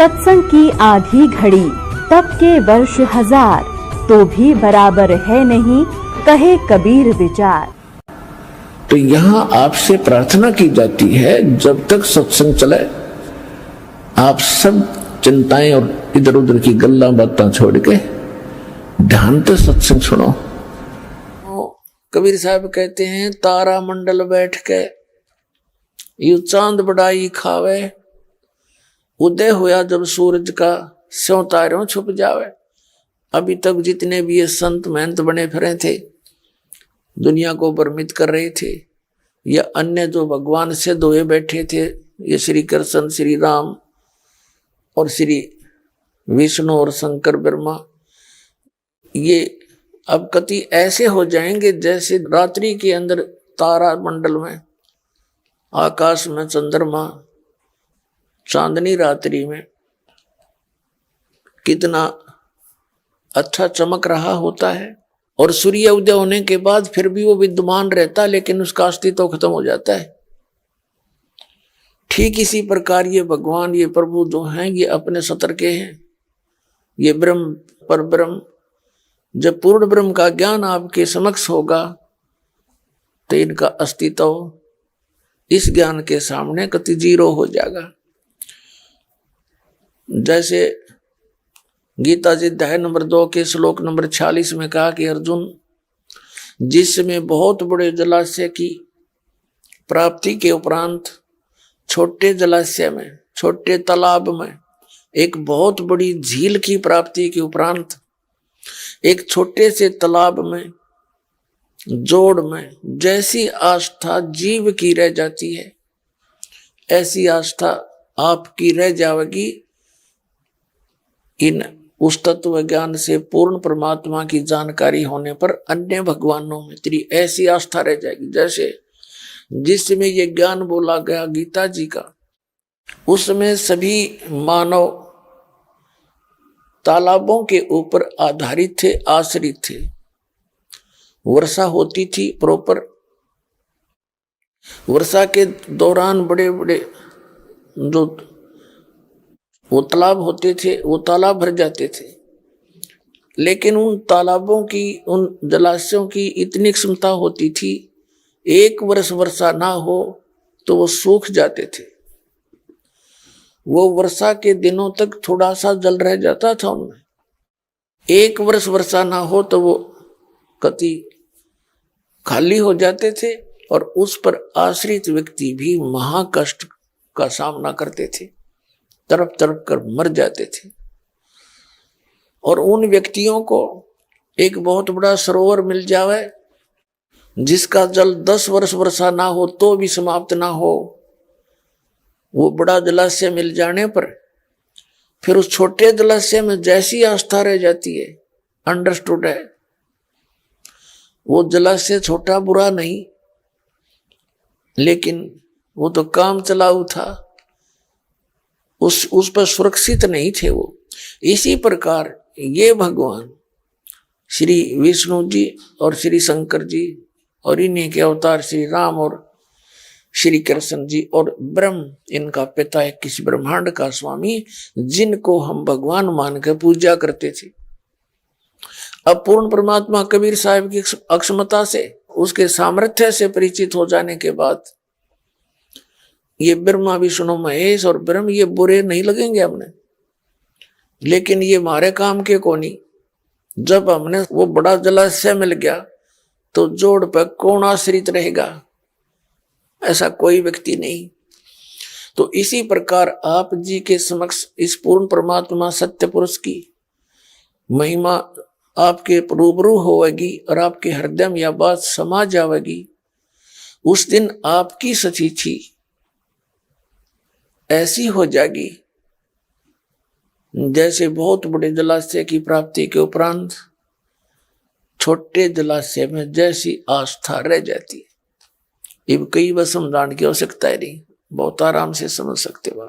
सत्संग की आधी घड़ी तब के वर्ष 1000 तो भी बराबर है नहीं, कहे कबीर विचार। तो यहाँ आपसे प्रार्थना की जाती है, जब तक सत्संग चले आप सब चिंताएं और इधर उधर की गल्ला बातें छोड़ के ध्यान से सत्संग सुनो। कबीर साहब कहते हैं, तारा मंडल बैठ के यू चांद बड़ाई खावे, उदय होया जब सूरज का स्यों तारों छुप जावे। अभी तक जितने भी ये संत महंत बने फिरे थे, दुनिया को भ्रमित कर रहे थे, या अन्य जो भगवान से दोए बैठे थे, ये श्री कृष्ण, श्री राम और श्री विष्णु और शंकर ब्रह्मा, ये अब कति ऐसे हो जाएंगे जैसे रात्रि के अंदर तारा मंडल में, आकाश में चंद्रमा, चांदनी रात्रि में कितना अच्छा चमक रहा होता है, और सूर्य उदय होने के बाद फिर भी वो विद्यमान रहता है, लेकिन उसका अस्तित्व खत्म हो जाता है। ठीक इसी प्रकार ये भगवान, ये प्रभु जो हैं, ये अपने सतर के हैं, ये ब्रह्म पर ब्रह्म। जब पूर्ण ब्रह्म का ज्ञान आपके समक्ष होगा तो इनका अस्तित्व इस ज्ञान के सामने कति जीरो हो जाएगा। जैसे गीता जी अध्याय नंबर 2 के श्लोक नंबर 46 में कहा कि अर्जुन, जिसमें बहुत बड़े जलाशय की प्राप्ति के उपरांत छोटे जलाशय में, छोटे तालाब में, एक बहुत बड़ी झील की प्राप्ति के उपरांत एक छोटे से तालाब में, जोड़ में जैसी आस्था जीव की रह जाती है, ऐसी आस्था आपकी रह जाएगी इन उस तत्व ज्ञान से पूर्ण परमात्मा की जानकारी होने पर। अन्य भगवानों में तेरी ऐसी आस्था रह जाएगी जैसे जिसमें ये ज्ञान बोला गया गीता जी का, उसमें सभी मानव तालाबों के ऊपर आधारित थे, आश्रित थे। वर्षा होती थी प्रॉपर, वर्षा के दौरान बड़े बड़े जो वो तालाब होते थे, वो तालाब भर जाते थे, लेकिन उन तालाबों की, उन जलाशयों की इतनी क्षमता होती थी, एक वर्ष वर्षा ना हो तो वो सूख जाते थे। वो वर्षा के दिनों तक थोड़ा सा जल रह जाता था उनमें, एक वर्ष वर्षा ना हो तो वो कति खाली हो जाते थे, और उस पर आश्रित व्यक्ति भी महाकष्ट का सामना करते थे, तड़प तड़प कर मर जाते थे। और उन व्यक्तियों को एक बहुत बड़ा सरोवर मिल जावे जिसका जल 10 वर्ष वर्षा ना हो तो भी समाप्त ना हो, वो बड़ा जलाशय मिल जाने पर फिर उस छोटे जलाशय में जैसी आस्था रह जाती है, अंडरस्टूड है, वो जलाशय छोटा बुरा नहीं, लेकिन वो तो काम चलाऊ था, उस पर सुरक्षित नहीं थे वो। इसी प्रकार ये भगवान श्री विष्णु जी और श्री शंकर जी और इन्हीं के अवतार श्री राम और श्री कृष्ण जी और ब्रह्म, इनका पिता है किसी ब्रह्मांड का स्वामी, जिनको हम भगवान मान के पूजा करते थे। अब पूर्ण परमात्मा कबीर साहब की अक्षमता से, उसके सामर्थ्य से परिचित हो जाने के बाद ये ब्रह्मा विष्णु महेश और ब्रह्म ये बुरे नहीं लगेंगे हमने, लेकिन ये हमारे काम के कोनी। जब हमने वो बड़ा जलाशय मिल गया तो जोड़ पर कौन आश्रित रहेगा, ऐसा कोई व्यक्ति नहीं। तो इसी प्रकार आप जी के समक्ष इस पूर्ण परमात्मा सत्य पुरुष की महिमा आपके रूबरू होगी और आपके हृदय में यह बात समा जाएगी। उस दिन आपकी सचीची ऐसी हो जाएगी जैसे बहुत बड़े जलाशय की प्राप्ति के उपरांत छोटे जलाशय में जैसी आस्था रह जाती है। अब कई बार समझाने की आवश्यकता है नहीं, बहुत आराम से समझ सकते हो।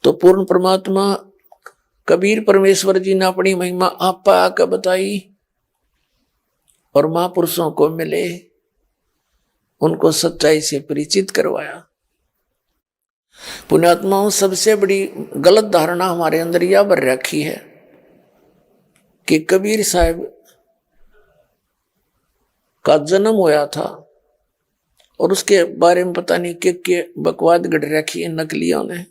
तो पूर्ण परमात्मा कबीर परमेश्वर जी ने अपनी महिमा आप आकर बताई और महापुरुषों को मिले, उनको सच्चाई से परिचित करवाया। पुण्यात्माओं, सबसे बड़ी गलत धारणा हमारे अंदर यह भर रखी है कि कबीर साहब का जन्म होया था और उसके बारे में पता नहीं के बकवाद गढ़ रखी है नकलियों ने।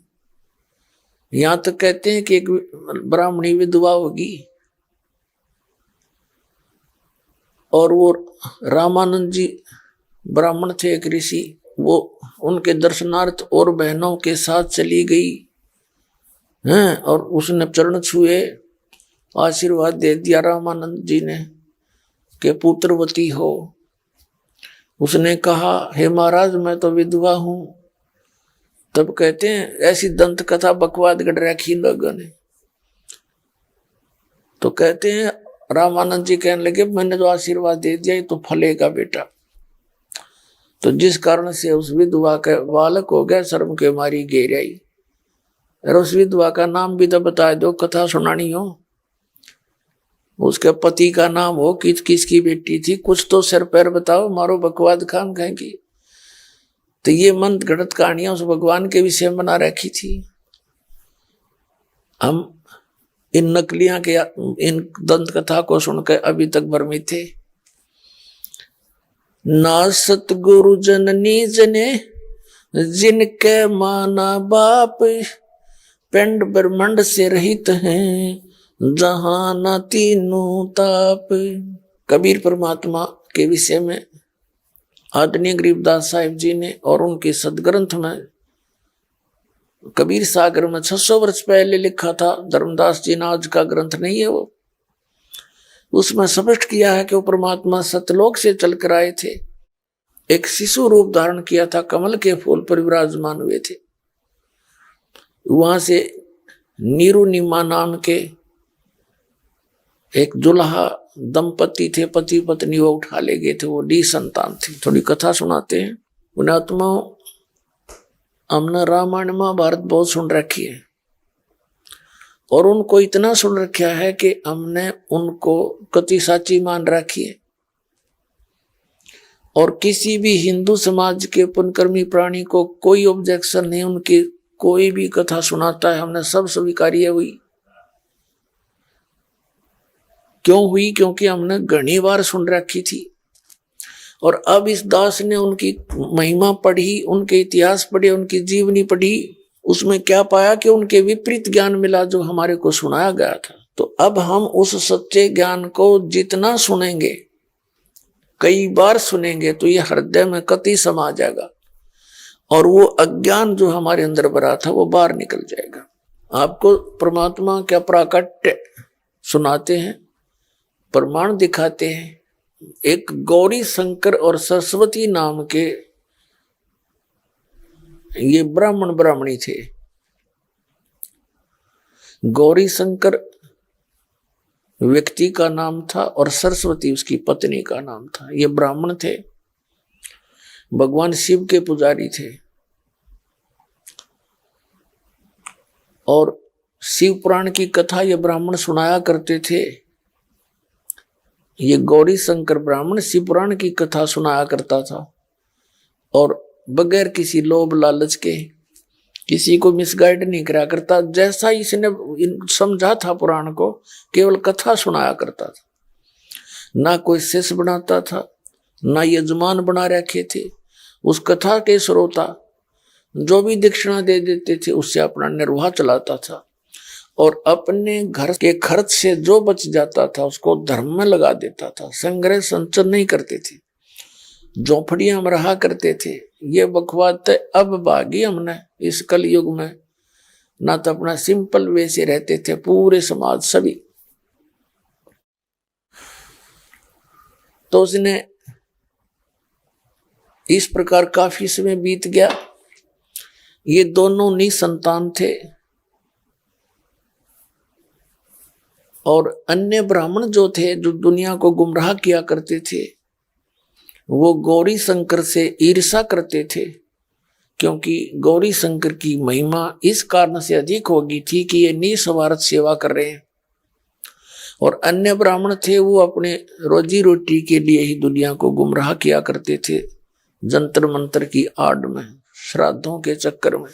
यहां तक कहते हैं कि एक ब्राह्मणी विधवा होगी और वो रामानंद जी ब्राह्मण थे, एक ऋषि, वो उनके दर्शनार्थ और बहनों के साथ चली गई हैं और उसने चरण छुए, आशीर्वाद दे दिया रामानंद जी ने कि पुत्रवती हो। उसने कहा, हे महाराज मैं तो विधवा हूं। तब कहते हैं ऐसी दंत कथा बकवाद गढ़ रखी लोगों ने। तो कहते हैं रामानंद जी कहने लगे, मैंने जो आशीर्वाद दे दिया ये तो फलेगा बेटा। तो जिस कारण से उस विधवा का बालक हो गया, शर्म के मारी गिर आई। और उस विधवा का नाम भी तो बता दो, कथा सुनानी हो। उसके पति का नाम हो, किसकी बेटी थी, कुछ तो सिर पैर बताओ, मारो बकवाद खान कहेंगी। तो ये मंद गढ़त कहानियां उस भगवान के विषय में बना रखी थी। हम इन नकलियां के इन दंत कथा को सुनकर अभी तक भ्रमित थे। ना सतगुरु जननी जने जिनके माना बाप, पिंड ब्रह्मांड से रहित हैं जहां न तीनों ताप। कबीर परमात्मा के विषय में आदरणीय गरीबदास साहिब जी ने और उनके सदग्रंथ में कबीर सागर में 600 वर्ष पहले लिखा था। धर्मदास जी ने आज का ग्रंथ नहीं है वो। उसमें स्पष्ट किया है कि वो परमात्मा सतलोक से चलकर आए थे, एक शिशु रूप धारण किया था, कमल के फूल पर विराजमान हुए थे। वहां से नीरू नीमा नाम के एक दुल्हा दंपति थे, पति पत्नी, वो उठा ले गए थे, वो निसंतान थे। थोड़ी कथा सुनाते हैं। पुण्यात्माओं, हमने रामायण महाभारत बहुत सुन रखी है और उनको इतना सुन रखा है कि हमने उनको कति साची मान रखी है। और किसी भी हिंदू समाज के पुण्यकर्मी प्राणी को कोई ऑब्जेक्शन नहीं, उनकी कोई भी कथा सुनाता है हमने सब स्वीकार्य हुई। क्यों हुई? क्योंकि हमने घनी बार सुन रखी थी। और अब इस दास ने उनकी महिमा पढ़ी, उनके इतिहास पढ़े, उनकी जीवनी पढ़ी, उसमें क्या पाया कि उनके विपरीत ज्ञान मिला जो हमारे को सुनाया गया था। तो अब हम उस सच्चे ज्ञान को जितना सुनेंगे, कई बार सुनेंगे, तो ये हृदय में कति समा जाएगा और वो अज्ञान जो हमारे अंदर भरा था वो बाहर निकल जाएगा। आपको परमात्मा क्या प्राकट्य सुनाते हैं, प्रमाण दिखाते हैं। एक गौरी शंकर और सरस्वती नाम के ये ब्राह्मण ब्राह्मणी थे। गौरी शंकर व्यक्ति का नाम था और सरस्वती उसकी पत्नी का नाम था। ये ब्राह्मण थे, भगवान शिव के पुजारी थे और शिव पुराण की कथा ये ब्राह्मण सुनाया करते थे। ये गौरी शंकर ब्राह्मण शिव पुराण की कथा सुनाया करता था और बगैर किसी लोभ लालच के, किसी को मिसगाइड नहीं करा करता। जैसा इसने समझा था पुराण को, केवल कथा सुनाया करता था। ना कोई शिष्य बनाता था, ना यजमान बना रखे थे। उस कथा के श्रोता जो भी दक्षिणा दे देते थे उससे अपना निर्वाह चलाता था और अपने घर के खर्च से जो बच जाता था उसको धर्म में लगा देता था। संग्रह संचय नहीं करते थे, झोपड़ियां में रहा करते थे। ये बकवाद अब भागी हमने इस कलयुग में। ना तो अपना सिंपल वे से रहते थे पूरे समाज सभी। तो उसने इस प्रकार काफी समय बीत गया। ये दोनों निसंतान थे और अन्य ब्राह्मण जो थे, जो दुनिया को गुमराह किया करते थे, वो गौरी शंकर से ईर्षा करते थे, क्योंकि गौरी शंकर की महिमा इस कारण से अधिक होगी थी कि ये निस्वार्थ सेवा कर रहे हैं। और अन्य ब्राह्मण थे वो अपने रोजी रोटी के लिए ही दुनिया को गुमराह किया करते थे, जंतर मंतर की आड़ में, श्राद्धों के चक्कर में।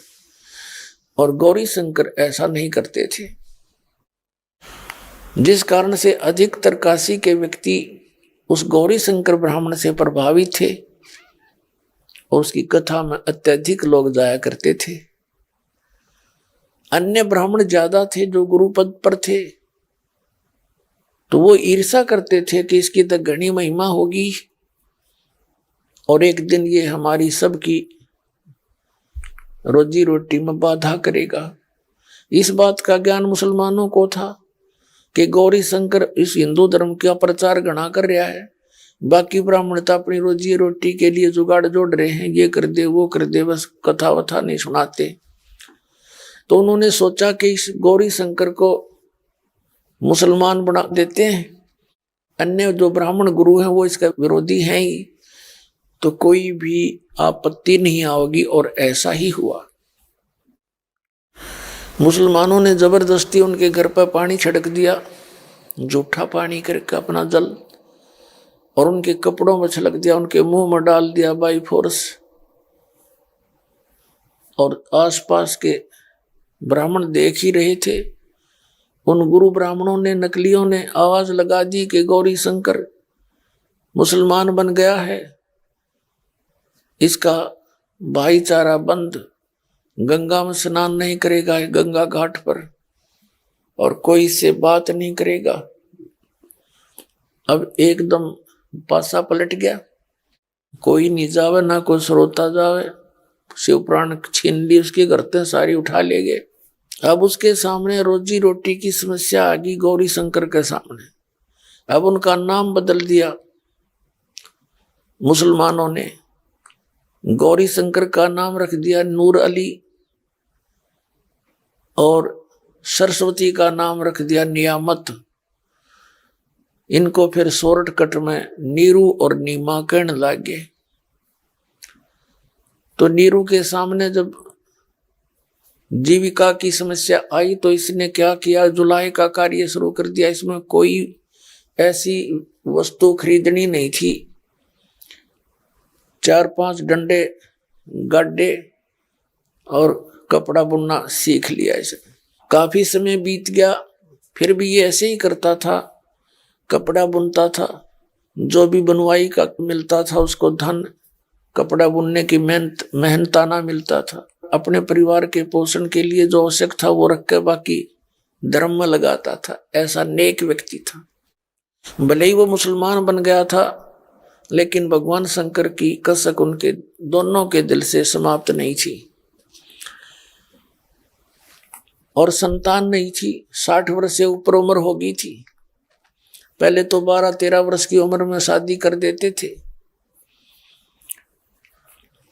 और गौरी शंकर ऐसा नहीं करते थे, जिस कारण से अधिकतर काशी के व्यक्ति उस गौरी शंकर ब्राह्मण से प्रभावित थे और उसकी कथा में अत्यधिक लोग जाया करते थे। अन्य ब्राह्मण ज्यादा थे जो गुरुपद पर थे, तो वो ईर्ष्या करते थे कि इसकी तो घनी महिमा होगी और एक दिन ये हमारी सबकी रोजी रोटी में बाधा करेगा। इस बात का ज्ञान मुसलमानों को था कि गौरी शंकर इस हिंदू धर्म का प्रचार घना कर रहा है, बाकी ब्राह्मण तो अपनी रोजी रोटी के लिए जुगाड़ जोड़ रहे हैं, ये कर दे वो कर दे, बस कथा वथा नहीं सुनाते। तो उन्होंने सोचा कि इस गौरी शंकर को मुसलमान बना देते हैं, अन्य जो ब्राह्मण गुरु हैं वो इसका विरोधी हैं ही, तो कोई भी आपत्ति नहीं आओगी। और ऐसा ही हुआ। मुसलमानों ने जबरदस्ती उनके घर पर पानी छिड़क दिया, जूठा पानी करके अपना जल, और उनके कपड़ों में छिड़क दिया, उनके मुंह में डाल दिया बाई फोर्स। और आसपास के ब्राह्मण देख ही रहे थे। उन गुरु ब्राह्मणों ने, नकलियों ने आवाज लगा दी कि गौरी शंकर मुसलमान बन गया है, इसका भाईचारा बंद, गंगा में स्नान नहीं करेगा गंगा घाट पर, और कोई से बात नहीं करेगा। अब एकदम पासा पलट गया, कोई नहीं जावे, ना कोई श्रोता जावे। शिव प्राण छीन ली उसके, गर्दन सारी उठा ले गए। अब उसके सामने रोजी रोटी की समस्या आ गई गौरी शंकर के सामने। अब उनका नाम बदल दिया मुसलमानों ने, गौरी शंकर का नाम रख दिया नूर अली, और सरस्वती का नाम रख दिया नियामत। इनको फिर शॉर्टकट में नीरू और नीमा कहने लगे। तो नीरू के सामने जब जीविका की समस्या आई तो इसने क्या किया, जुलाई का कार्य शुरू कर दिया। इसमें कोई ऐसी वस्तु खरीदनी नहीं थी, 4-5 डंडे गाड्डे और कपड़ा बुनना सीख लिया इसे। काफी समय बीत गया, फिर भी ये ऐसे ही करता था, कपड़ा बुनता था, जो भी बनवाई का मिलता था उसको धन, कपड़ा बुनने की मेहनताना मिलता था। अपने परिवार के पोषण के लिए जो आवश्यक था वो रख के बाकी धर्म में लगाता था। ऐसा नेक व्यक्ति था। भले ही वो मुसलमान बन गया था, लेकिन भगवान शंकर की कसक उनके दोनों के दिल से समाप्त नहीं थी, और संतान नहीं थी। 60 वर्ष से ऊपर उम्र हो गई थी। पहले तो 12-13 वर्ष की उम्र में शादी कर देते थे।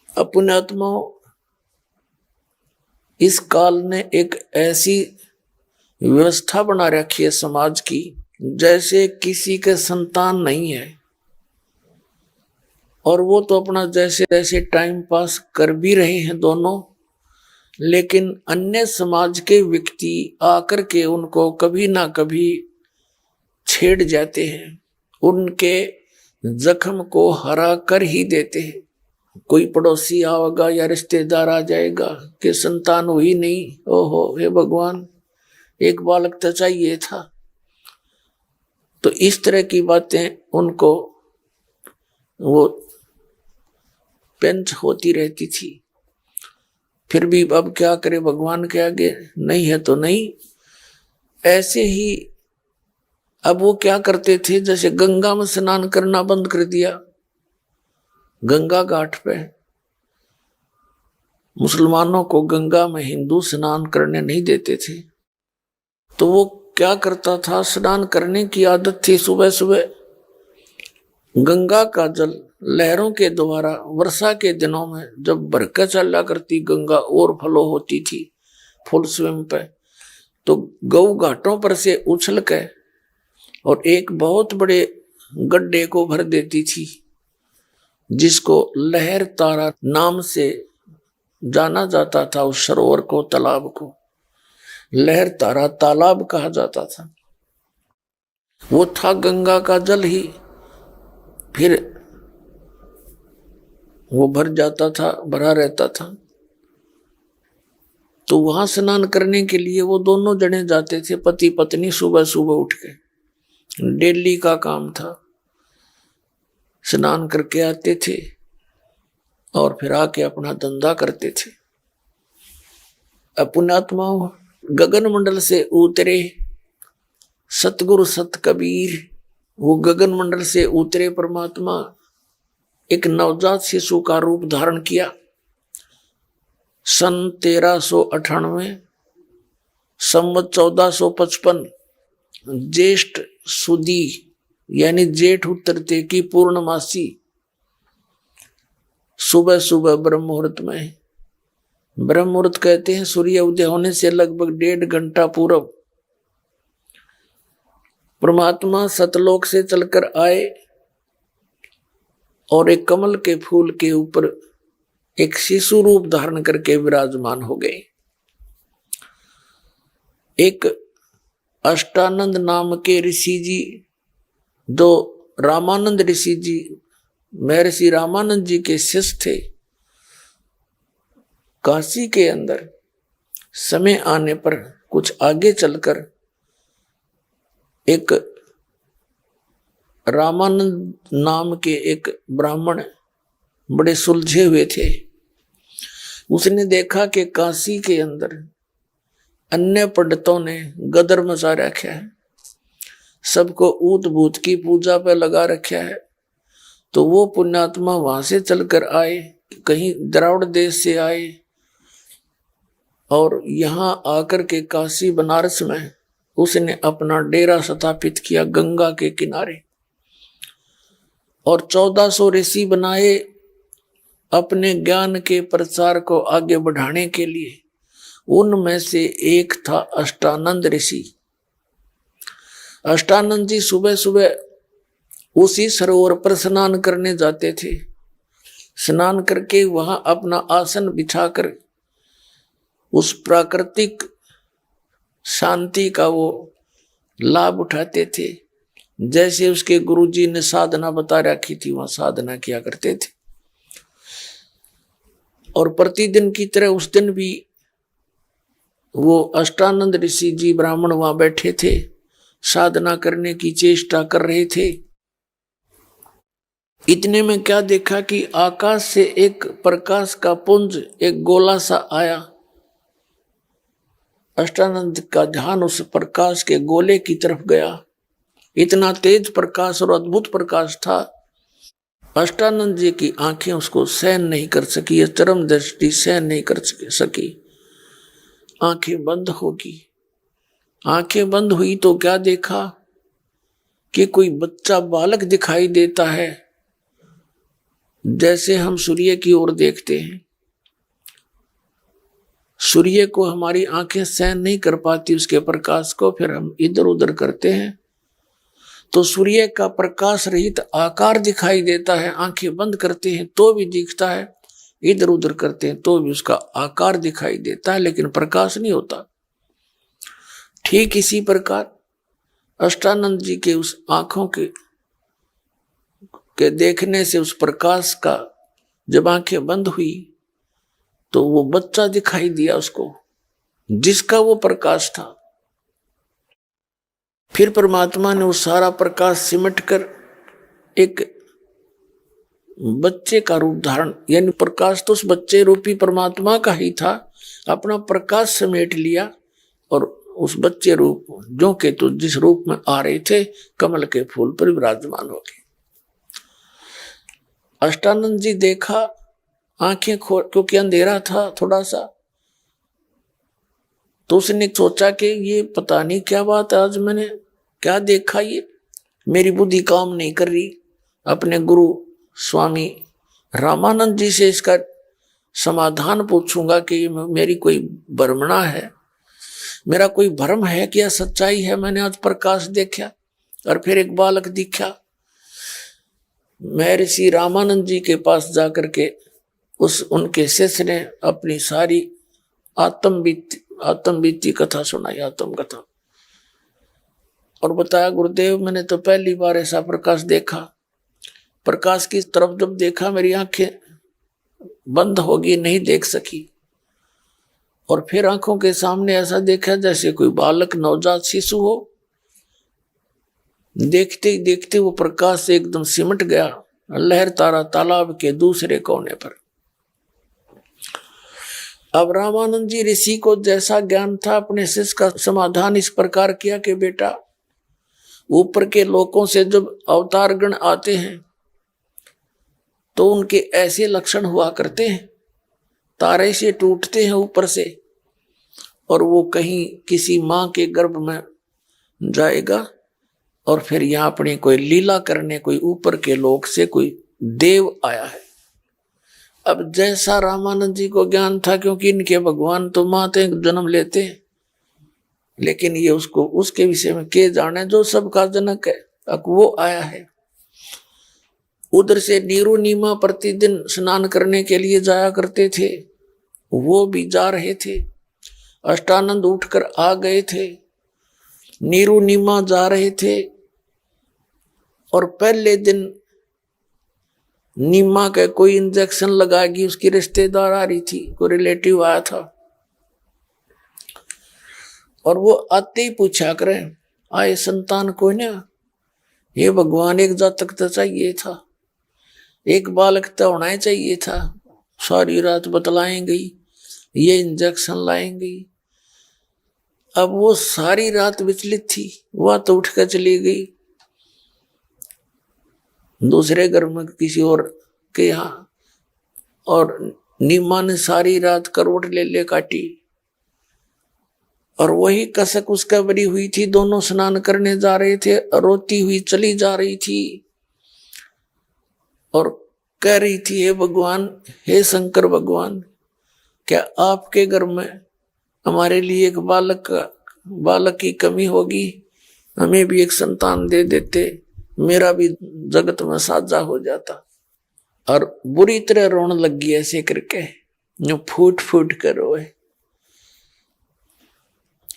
अपने आत्माओं, इस काल ने एक ऐसी व्यवस्था बना रखी है समाज की, जैसे किसी के संतान नहीं है, और वो तो अपना जैसे जैसे टाइम पास कर भी रहे हैं दोनों, लेकिन अन्य समाज के व्यक्ति आकर के उनको कभी ना कभी छेड़ जाते हैं, उनके जख्म को हरा कर ही देते हैं। कोई पड़ोसी आएगा या रिश्तेदार आ जाएगा कि संतान हुई नहीं, ओहो हे भगवान, एक बालक तो चाहिए था। तो इस तरह की बातें उनको वो पेंच होती रहती थी। फिर भी अब क्या करे, भगवान के आगे नहीं है तो नहीं। ऐसे ही अब वो क्या करते थे, जैसे गंगा में स्नान करना बंद कर दिया। गंगा घाट पे मुसलमानों को गंगा में हिंदू स्नान करने नहीं देते थे, तो वो क्या करता था, स्नान करने की आदत थी। सुबह सुबह गंगा का जल लहरों के द्वारा वर्षा के दिनों में जब बरकत चला करती गंगा और फ्लो होती थी फुल स्विम पे, तो गौ घाटों पर से उछल के और एक बहुत बड़े गड्ढे को भर देती थी, जिसको लहर तारा नाम से जाना जाता था। उस सरोवर को, तालाब को लहर तारा तालाब कहा जाता था। वो था गंगा का जल ही। फिर वो भर जाता था, भरा रहता था। तो वहां स्नान करने के लिए वो दोनों जने जाते थे, पति पत्नी, सुबह सुबह उठ के, डेली का काम था। स्नान करके आते थे और फिर आके अपना धंधा करते थे। पुण्यात्माओं, गगन मंडल से उतरे सतगुरु सत कबीर, वो गगन मंडल से उतरे परमात्मा एक नवजात शिशु का रूप धारण किया। सन 1398 संवत 1455 ज्येष्ठ सुदी यानी जेठ उतरते की पूर्णमासी, सुबह सुबह ब्रह्म मुहूर्त में, ब्रह्म मुहूर्त कहते हैं सूर्य उदय होने से लगभग 1.5 घंटा पूर्व, परमात्मा सतलोक से चलकर आए और एक कमल के फूल के ऊपर एक शिशु रूप धारण करके विराजमान हो गए। एक अष्टानंद नाम के ऋषि जी, जो रामानंद ऋषि जी, महर्षि रामानंद जी के शिष्य थे, काशी के अंदर समय आने पर कुछ आगे चलकर एक रामानंद नाम के एक ब्राह्मण बड़े सुलझे हुए थे। उसने देखा कि काशी के अंदर अन्य पंडितों ने गदर मचा रखा है, सबको ऊत भूत की पूजा पे लगा रखा है। तो वो पुण्यात्मा वहां से चलकर आए, कहीं द्राविड़ देश से आए और यहाँ आकर के काशी बनारस में उसने अपना डेरा स्थापित किया गंगा के किनारे, और 1400 ऋषि बनाए अपने ज्ञान के प्रचार को आगे बढ़ाने के लिए। उनमें से एक था अष्टानंद ऋषि। अष्टानंद जी सुबह सुबह उसी सरोवर पर स्नान करने जाते थे। स्नान करके वहां अपना आसन बिछाकर उस प्राकृतिक शांति का वो लाभ उठाते थे। जैसे उसके गुरुजी ने साधना बता रखी थी, वहां साधना किया करते थे। और प्रतिदिन की तरह उस दिन भी वो अष्टानंद ऋषि जी ब्राह्मण वहां बैठे थे, साधना करने की चेष्टा कर रहे थे। इतने में क्या देखा कि आकाश से एक प्रकाश का पुंज, एक गोला सा आया। अष्टानंद का ध्यान उस प्रकाश के गोले की तरफ गया। इतना तेज प्रकाश और अद्भुत प्रकाश था, अष्टानंद जी की आंखें उसको सहन नहीं कर सकी, यह चरम दृष्टि सहन नहीं कर सकी। आंखें बंद होगी। आंखें बंद हुई तो क्या देखा कि कोई बच्चा बालक दिखाई देता है, जैसे हम सूर्य की ओर देखते हैं। सूर्य को हमारी आंखें सहन नहीं कर पाती उसके प्रकाश को, फिर हम इधर उधर करते हैं तो सूर्य का प्रकाश रहित आकार दिखाई देता है। आंखें बंद करते हैं तो भी दिखता है, इधर उधर करते हैं तो भी उसका आकार दिखाई देता है, लेकिन प्रकाश नहीं होता। ठीक इसी प्रकार अष्टानंद जी के उस आंखों के देखने से, उस प्रकाश का जब आंखें बंद हुई तो वो बच्चा दिखाई दिया उसको, जिसका वो प्रकाश था। फिर परमात्मा ने वो सारा प्रकाश सिमट कर एक बच्चे का रूप धारण, यानी प्रकाश तो उस बच्चे रूपी परमात्मा का ही था, अपना प्रकाश समेट लिया और उस बच्चे रूप जो के तो जिस रूप में आ रहे थे कमल के फूल पर विराजमान हो गए। अष्टानंद जी देखा, आंखें खोल, क्योंकि अंधेरा था थोड़ा सा, तो उसने सोचा कि ये पता नहीं क्या बात है, आज मैंने क्या देखा, ये मेरी बुद्धि काम नहीं कर रही। अपने गुरु स्वामी रामानंद जी से इसका समाधान पूछूंगा कि ये मेरी कोई भ्रमणा है, मेरा कोई भ्रम है कि यह सच्चाई है। मैंने आज प्रकाश देखा और फिर एक बालक दिखा। महर्षि रामानंद जी के पास जाकर के उनके शिष्य ने अपनी सारी आत्मबीती कथा सुनाई, आत्म कथा, और बताया गुरुदेव मैंने तो पहली बार ऐसा प्रकाश देखा। प्रकाश की तरफ जब देखा मेरी आंखें बंद होगी, नहीं देख सकी। और फिर आंखों के सामने ऐसा देखा जैसे कोई बालक नवजात शिशु हो। देखते ही देखते वो प्रकाश से एकदम सिमट गया, लहर तारा तालाब के दूसरे कोने पर। अब रामानंद जी ऋषि को जैसा ज्ञान था, अपने शिष्य का समाधान इस प्रकार किया कि बेटा, ऊपर के लोकों से जब अवतार गण आते हैं तो उनके ऐसे लक्षण हुआ करते हैं, तारे से टूटते हैं ऊपर से, और वो कहीं किसी माँ के गर्भ में जाएगा और फिर यहाँ अपनी कोई लीला करने कोई ऊपर के लोक से कोई देव आया है। अब जैसा रामानंद जी को ज्ञान था, क्योंकि इनके भगवान तो माते जन्म लेते हैं, लेकिन ये उसको उसके विषय में के जाने जो सबका जनक है। अब वो आया है। उधर से नीरू नीमा प्रतिदिन स्नान करने के लिए जाया करते थे, वो भी जा रहे थे। अष्टानंद उठकर आ गए थे, नीरू नीमा जा रहे थे। और पहले दिन नीमा का कोई इंजेक्शन लगाएगी, उसकी रिश्तेदार आ रही थी, कोई रिलेटिव आया था, और वो आते ही पूछा करे, आए संतान कोई ना? ये भगवान एक जातक तो चाहिए था, एक बालक तो होना ही चाहिए था। सारी रात बतलाएंगी, ये इंजेक्शन लाएंगी। अब वो सारी रात विचलित थी, वह तो उठ कर चली गई दूसरे घर में किसी और के यहाँ, और नीमा ने सारी रात करवट ले ले काटी। और वही कसक उसका बरी हुई थी, दोनों स्नान करने जा रहे थे, रोती हुई चली जा रही थी और कह रही थी, हे भगवान, हे शंकर भगवान, क्या आपके घर में हमारे लिए एक बालक की कमी होगी? हमें भी एक संतान दे देते, मेरा भी जगत में साझा हो जाता। और बुरी तरह रोने लगी ऐसे करके, जो फूट फूट कर रोए।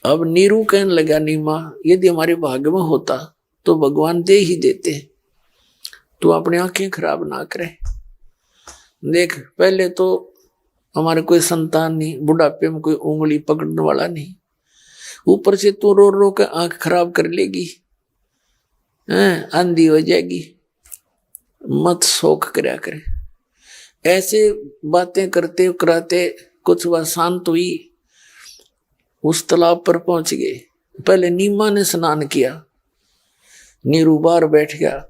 अब नीरू कहने लगा, नीमा, यदि हमारे भाग्य में होता तो भगवान दे ही देते, तू अपनी आंखें खराब ना करे। देख, पहले तो हमारे कोई संतान नहीं, बुढ़ापे में कोई उंगली पकड़ने वाला नहीं, ऊपर से तू रो रो के आंख खराब कर लेगी, अंधी हो जाएगी। मत शोक करया करे। ऐसे बातें करते कराते कुछ वह शांत हुई, उस तालाब पर पहुंच गए। पहले नीमा ने स्नान किया, नीरू बाहर बैठ गया।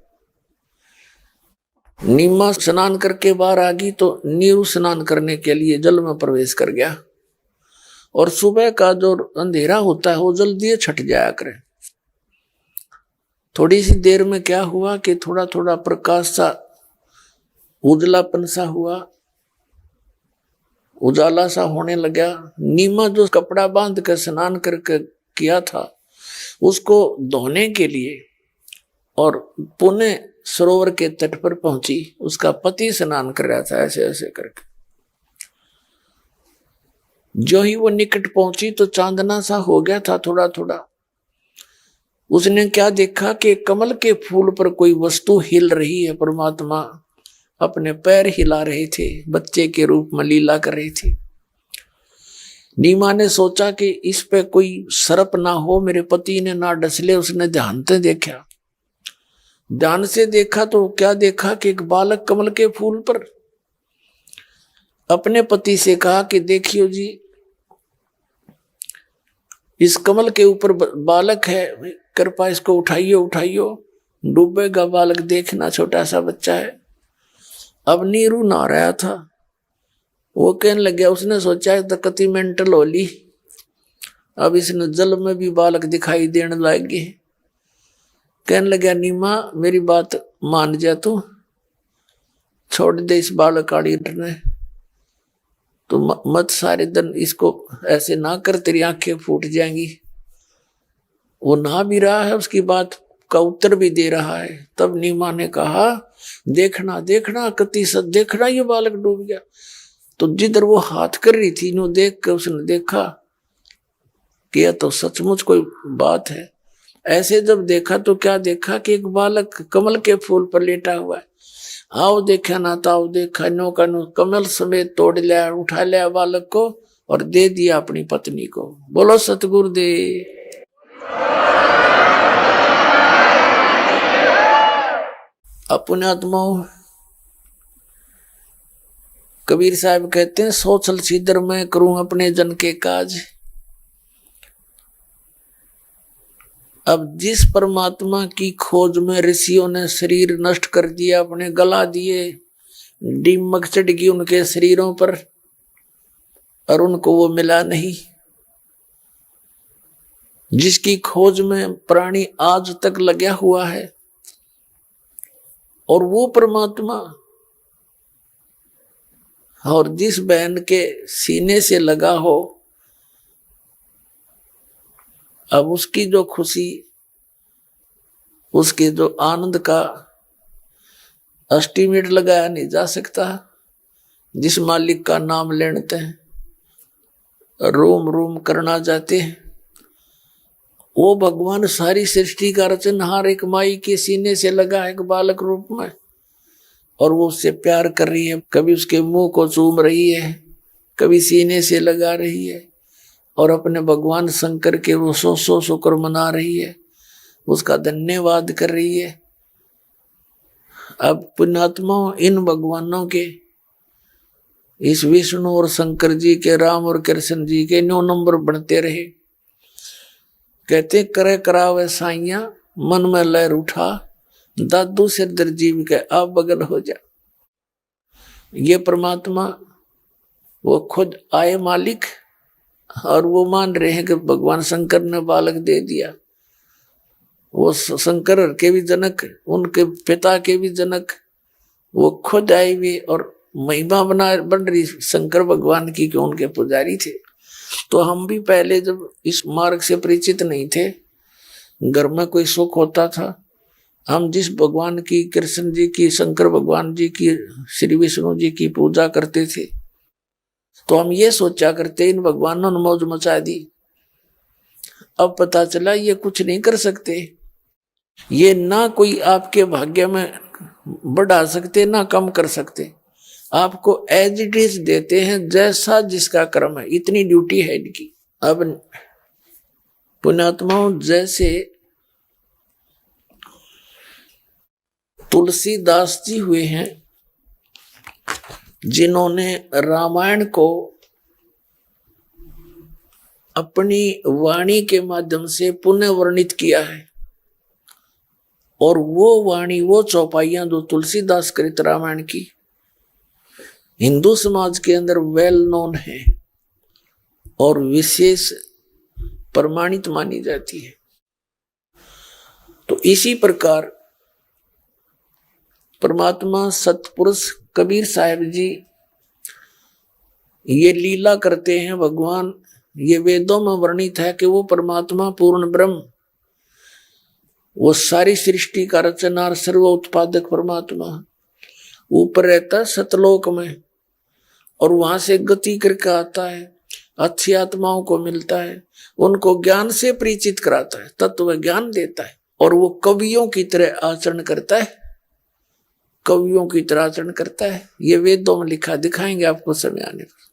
नीमा स्नान करके बाहर आ गई तो नीरू स्नान करने के लिए जल में प्रवेश कर गया। और सुबह का जो अंधेरा होता है वो जल्दी छट जाया करे। थोड़ी सी देर में क्या हुआ कि थोड़ा थोड़ा प्रकाश सा, उजलापन सा हुआ, उजाला सा होने लगा। नीमा जो कपड़ा बांध कर स्नान करके किया था, उसको धोने के लिए और पुणे सरोवर के तट पर पहुंची। उसका पति स्नान कर रहा था ऐसे ऐसे करके। जो ही वो निकट पहुंची तो चांदना सा हो गया था थोड़ा थोड़ा। उसने क्या देखा कि कमल के फूल पर कोई वस्तु हिल रही है। परमात्मा अपने पैर हिला रहे थे, बच्चे के रूप में लीला कर रहे थे। नीमा ने सोचा कि इस पे कोई सर्प ना हो, मेरे पति ने ना डसले। उसने ध्यान से देखा, ध्यान से देखा तो क्या देखा कि एक बालक कमल के फूल पर। अपने पति से कहा कि देखियो जी, इस कमल के ऊपर बालक है, कृपा इसको उठाइयो उठाइयो, डूबेगा बालक, देखना छोटा सा बच्चा है। अब नीरू नहा रहा था, वो कहने लग गया, उसने सोचा तो कति मेंटल होली, अब इसने जल में भी बालक दिखाई देने लगे। कहने लगा, नीमा मेरी बात मान जा, तू छोड़ दे इस बालक काड़ी ने, तो मत सारे दिन इसको ऐसे ना कर, तेरी आंखें फूट जाएंगी। वो ना भी रहा है, उसकी बात का उत्तर भी दे रहा है। तब नीमा ने कहा, देखना देखना कति सच, देखना ये बालक डूब गया। तो जिधर वो हाथ कर रही थी, नो देख कर उसने देखा कि यह तो सचमुच कोई बात है। ऐसे जब देखा तो क्या देखा कि एक बालक कमल के फूल पर लेटा हुआ है। आओ देखा ना ताओ देखा, नो का नो कमल समेत तोड़ लिया, उठा लिया बालक को और दे दिया अपनी पत्नी को। बोलो सतगुरुदेव। अपने आत्माओं, कबीर साहब कहते हैं, सोचल सीधर मैं करूं अपने जन के काज। अब जिस परमात्मा की खोज में ऋषियों ने शरीर नष्ट कर दिया, अपने गला दिए, दीमक चढ़ गई उनके शरीरों पर और उनको वो मिला नहीं, जिसकी खोज में प्राणी आज तक लगा हुआ है, और वो परमात्मा और जिस बहन के सीने से लगा हो, अब उसकी जो खुशी, उसके जो आनंद का एस्टीमेट लगाया नहीं जा सकता। जिस मालिक का नाम लेते हैं, रोम रोम करना जाते हैं, वो भगवान सारी सृष्टि का रचनहार एक माई के सीने से लगा है, एक बालक रूप में, और वो उससे प्यार कर रही है। कभी उसके मुंह को चूम रही है, कभी सीने से लगा रही है, और अपने भगवान शंकर के वो सौ शुक्र मना रही है, उसका धन्यवाद कर रही है। अब पुण्यात्माओं, इन भगवानों के, इस विष्णु और शंकर जी के, राम और कृष्ण जी के 9 नंबर बनते रहे। कहते करे करावे साइया मन में लहर उठा, दादू सिरदर जीव के आप बगल हो जा। ये परमात्मा वो खुद आए मालिक, और वो मान रहे हैं कि भगवान शंकर ने बालक दे दिया। वो शंकर के भी जनक, उनके पिता के भी जनक, वो खुद आए हुए और महिमा बन रही शंकर भगवान की, कि उनके पुजारी थे। तो हम भी पहले जब इस मार्ग से परिचित नहीं थे, घर में कोई सुख होता था, हम जिस भगवान की, कृष्ण जी की, शंकर भगवान जी की, श्री विष्णु जी की पूजा करते थे, तो हम ये सोचा करते इन भगवानों ने मौज मचा दी। अब पता चला ये कुछ नहीं कर सकते, ये ना कोई आपके भाग्य में बढ़ा सकते, ना कम कर सकते। आपको एज इट इज देते हैं, जैसा जिसका कर्म है, इतनी ड्यूटी है इनकी। अब पुण्यात्माओं, जैसे तुलसीदास जी हुए हैं, जिन्होंने रामायण को अपनी वाणी के माध्यम से पुनः वर्णित किया है, और वो वाणी, वो चौपाइयां जो तुलसीदास कृत रामायण की, हिंदू समाज के अंदर वेल नोन है और विशेष प्रमाणित मानी जाती है। तो इसी प्रकार परमात्मा सतपुरुष कबीर साहब जी ये लीला करते हैं। भगवान, ये वेदों में वर्णित है कि वो परमात्मा पूर्ण ब्रह्म, वो सारी सृष्टि का रचनार सर्व उत्पादक परमात्मा ऊपर रहता सतलोक में, और वहां से गति करके आता है, अच्छी आत्माओं को मिलता है, उनको ज्ञान से परिचित कराता है, तत्व ज्ञान देता है, और वो कवियों की तरह आचरण करता है, कवियों की तरह आचरण करता है। ये वेदों में लिखा, दिखाएंगे आपको समय आने पर,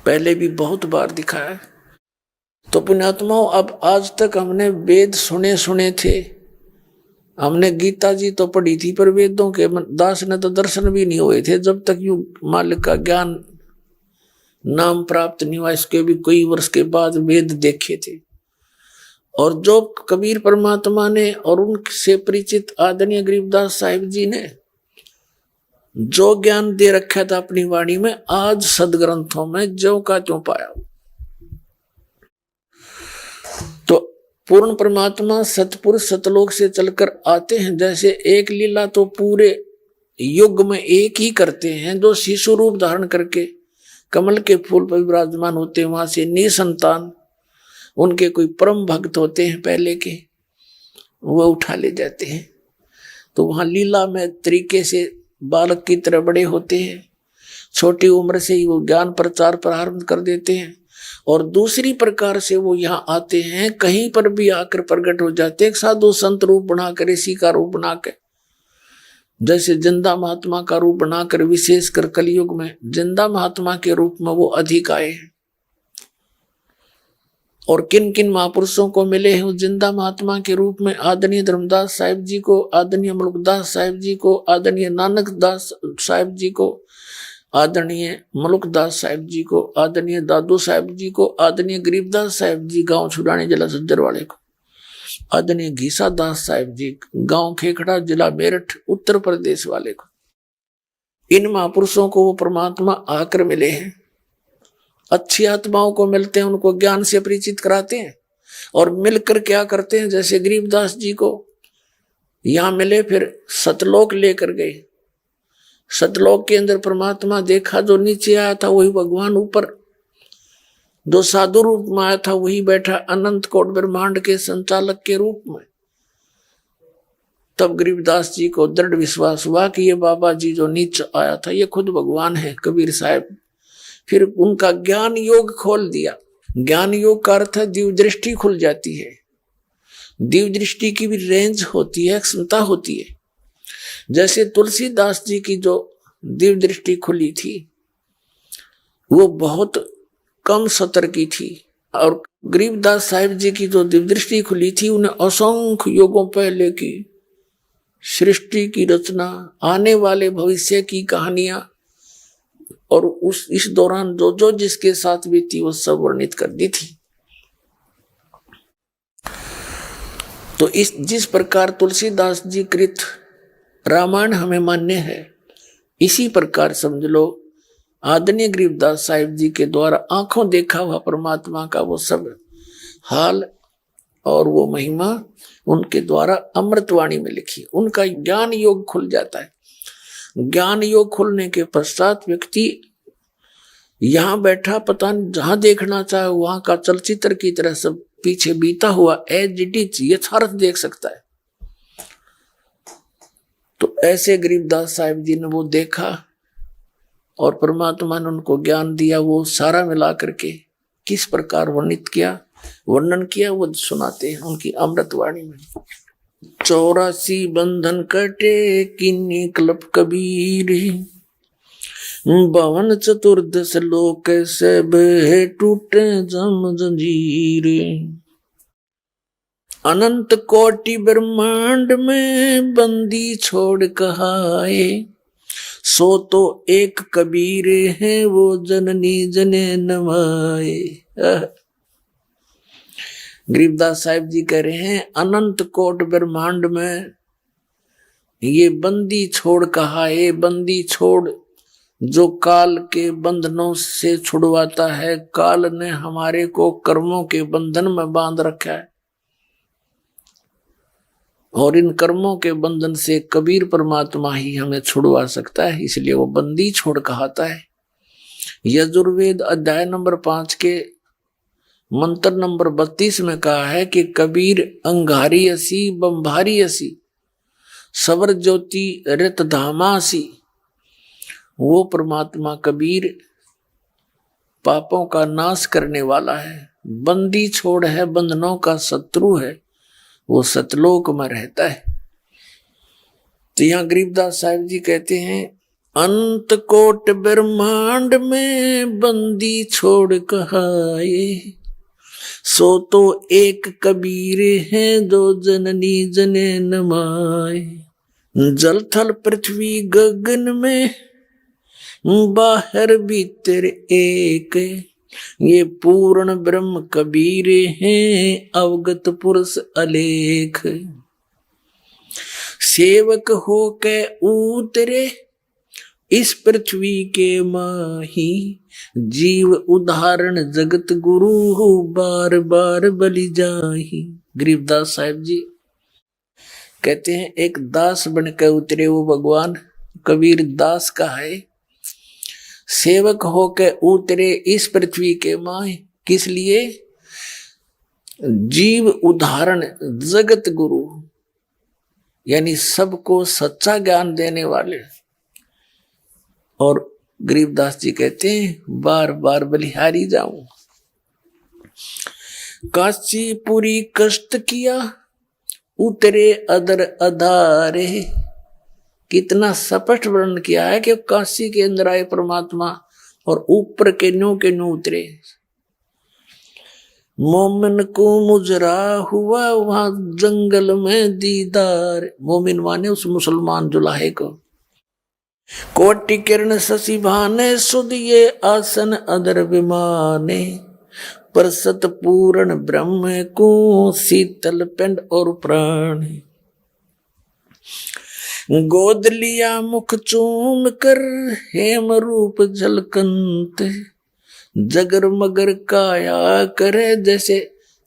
पहले भी बहुत बार दिखाया है। तो पुण्यात्माओं, अब आज तक हमने वेद सुने थे, हमने गीता जी तो पढ़ी थी, पर वेदों के दास ने तो दर्शन भी नहीं हुए थे जब तक यू मालिक का ज्ञान नाम प्राप्त नहीं हुआ। इसके भी कई वर्ष के बाद वेद देखे थे, और जो कबीर परमात्मा ने और उनसे परिचित आदरणीय गरीबदास साहिब जी ने जो ज्ञान दे रखा था अपनी वाणी में, आज सदग्रंथों में ज्यों का त्यों पाया। तो पूर्ण परमात्मा सतपुरुष सतलोक से चलकर आते हैं। जैसे एक लीला तो पूरे युग में एक ही करते हैं, जो शिशु रूप धारण करके कमल के फूल पर विराजमान होते हैं, वहां से निसंतान उनके कोई परम भक्त होते हैं पहले के, वो उठा ले जाते हैं। तो वहां लीला में तरीके से बालक की तरह बड़े होते हैं, छोटी उम्र से ही वो ज्ञान प्रचार प्रारंभ कर देते हैं, और दूसरी प्रकार से वो यहाँ आते हैं, कहीं पर भी आकर प्रकट हो जाते हैं, साधु संत रूप बनाकर, ऋषि का रूप बनाकर, जैसे जिंदा महात्मा का रूप बनाकर, विशेषकर कलयुग में जिंदा महात्मा के रूप में वो अधिक आए हैं। और किन किन महापुरुषों को मिले हैं उस जिंदा महात्मा के रूप में? आदरणीय धर्मदास साहिब जी को, आदरणीय मुल्कदास साहिब जी को, आदरणीय नानक दास साहिब जी को, आदरणीय मुल्कदास साहिब जी को, आदरणीय दादू साहिब जी को, आदरणीय गरीबदास साहिब जी गांव छुड़ानी जिला सज्जर वाले को, आदरणीय घीसा दास साहिब जी गांव खेखड़ा जिला मेरठ उत्तर प्रदेश वाले को। इन महापुरुषों को वो परमात्मा आकर मिले हैं। अच्छी आत्माओं को मिलते हैं, उनको ज्ञान से परिचित कराते हैं और मिलकर क्या करते हैं, जैसे गरीबदास जी को यहां मिले, फिर सतलोक लेकर गए। सतलोक के अंदर परमात्मा देखा, जो नीचे आया था वही भगवान ऊपर, जो साधु रूप में आया था वही बैठा अनंत कोट ब्रह्मांड के संचालक के रूप में। तब गरीबदास जी को दृढ़ विश्वास हुआ कि ये बाबा जी जो नीचे आया था ये खुद भगवान है, कबीर साहब। फिर उनका ज्ञान योग खोल दिया। ज्ञान योग का अर्थ है दिव्य दृष्टि खुल जाती है। दिव्य दृष्टि की भी रेंज होती है, क्षमता होती है। जैसे तुलसीदास जी की जो दिव्य दृष्टि खुली थी वो बहुत कम सतर की थी, और गरीबदास साहिब जी की जो दिव्य दृष्टि खुली थी उन्हें असंख्य युगों पहले की सृष्टि की रचना, आने वाले भविष्य की कहानियां और इस दौरान जो जो जिसके साथ बीती वो सब वर्णित कर दी थी। तो जिस प्रकार तुलसीदास जी कृत रामायण हमें मान्य है, इसी प्रकार समझ लो आदरणीय गरीबदास साहिब जी के द्वारा आंखों देखा हुआ परमात्मा का वो सब हाल और वो महिमा उनके द्वारा अमृतवाणी में लिखी। उनका ज्ञान योग खुल जाता है। ज्ञान योग खुलने के पश्चात व्यक्ति यहां बैठा पता नहीं जहां देखना चाहे वहां का चलचित्र की तरह सब पीछे बीता हुआ एज इट इज यथार्थ देख सकता है। तो ऐसे गरीबदास साहिब जी ने वो देखा और परमात्मा ने उनको ज्ञान दिया। वो सारा मिला करके किस प्रकार वर्णन किया वो सुनाते हैं उनकी अमृतवाणी में। 84 बंधन कटे किन्नी कल्प कबीर, 52 चतुर्दश लोक सब टूटे जम जंजीर। अनंत कोटि ब्रह्मांड में बंदी छोड़ कहाए, सो तो एक कबीर है वो जननी जने नवाए। गरीबदास साहिब जी कह रहे हैं अनंत कोट ब्रह्मांड में ये बंदी छोड़ कहाए। बंदी छोड़ जो काल के बंधनों से छुड़वाता है। काल ने हमारे को कर्मों के बंधन में बांध रखा है और इन कर्मों के बंधन से कबीर परमात्मा ही हमें छुड़वा सकता है, इसलिए वो बंदी छोड़ कहता है। यजुर्वेद अध्याय नंबर 5 के मंत्र नंबर 32 में कहा है कि कबीर अंगारी असी बंभारी असी सवर ज्योति रित धामासी। वो परमात्मा कबीर पापों का नाश करने वाला है, बंदी छोड़ है, बंधनों का शत्रु है, वो सतलोक में रहता है। तो यहाँ गरीबदास साहिब जी कहते हैं अंत कोट ब्रह्मांड में बंदी छोड़ कहाए, सो तो एक कबीर है जो जननी जने नमाए। जल थल पृथ्वी गगन में बाहर भीतर एक, ये पूर्ण ब्रह्म कबीर हैं अवगत पुरुष अलेख। सेवक हो के उतरे इस पृथ्वी के माही, जीव उदाहरण जगत गुरु हो बार बार बलि जाही। गरीबदास साहिब जी कहते हैं एक दास बनकर उतरे वो भगवान कबीर दास का है। सेवक होके उतरे इस पृथ्वी के माए, किस लिए? जीव उदाहरण जगत गुरु, यानी सबको सच्चा ज्ञान देने वाले। और गरीबदास जी कहते हैं बार बार बलिहारी जाऊं। काशीपुरी कष्ट किया उतरे अदर अधारे। कितना स्पष्ट वर्णन किया है कि काशी के अंदर आए परमात्मा और ऊपर के न्यू उतरे। मोमिन को मुजरा हुआ वहां जंगल में दीदार। मोमिन माने उस मुसलमान जुलाहे को। कोटि किरण शशि भाने सुध ये आसन अदर विमाने। पर सत पूर्ण ब्रह्म को शीतल पिंड और प्राण। गोद लिया मुख चूम कर हेम रूप झलकंत। जगर मगर काया करे जैसे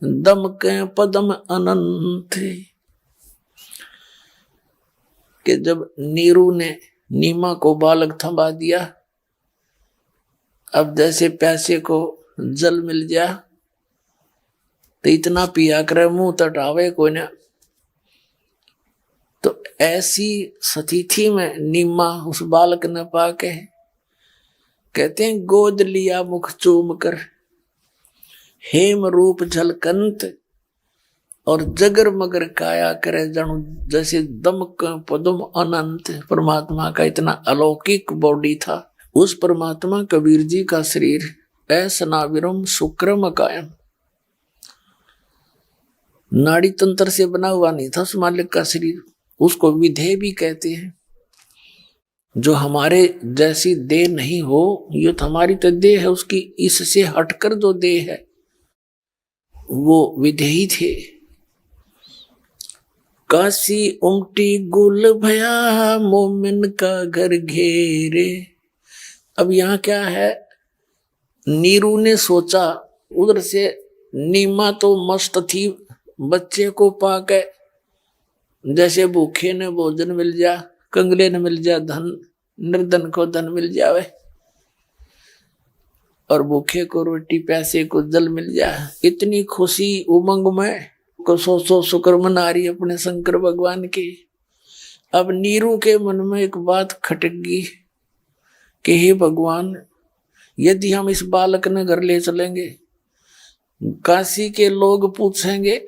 दमके पदम अनंत। कि जब नीरू ने नीमा को बालक थमा दिया, अब जैसे प्यासे को जल मिल जा तो इतना पिया करे मुंह तटावे को ना। तो ऐसी स्थिति में नीमा उस बालक ने पाके कहते हैं गोद लिया मुख चूम कर हेम रूप झलकंत। और जगर मगर काया करे जणु जैसे दमक पदम अनंत। परमात्मा का इतना अलौकिक बॉडी था। उस परमात्मा कबीर जी का शरीर ऐसनाविरम शुक्रम कायम, नाड़ी तंत्र से बना हुआ नहीं था उस मालिक का शरीर। उसको विधेय भी कहते हैं। जो हमारे जैसी देह नहीं हो, ये तो हमारी तो देह है, उसकी इससे हटकर जो देह है वो विधेयी थे। काशी उमटी गुल भया मोमिन का घर घेरे। अब यहाँ क्या है, नीरू ने सोचा, उधर से नीमा तो मस्त थी बच्चे को पाके, जैसे भूखे ने भोजन मिल जा, कंगले ने मिल जा धन, निर्धन को धन मिल जावे, और भूखे को रोटी प्यासे को जल मिल जाए। इतनी खुशी उमंग में को सो शुक्र मना रही अपने शंकर भगवान की। अब नीरू के मन में एक बात खटक गई कि हे भगवान, यदि हम इस बालक ने घर ले चलेंगे, काशी के लोग पूछेंगे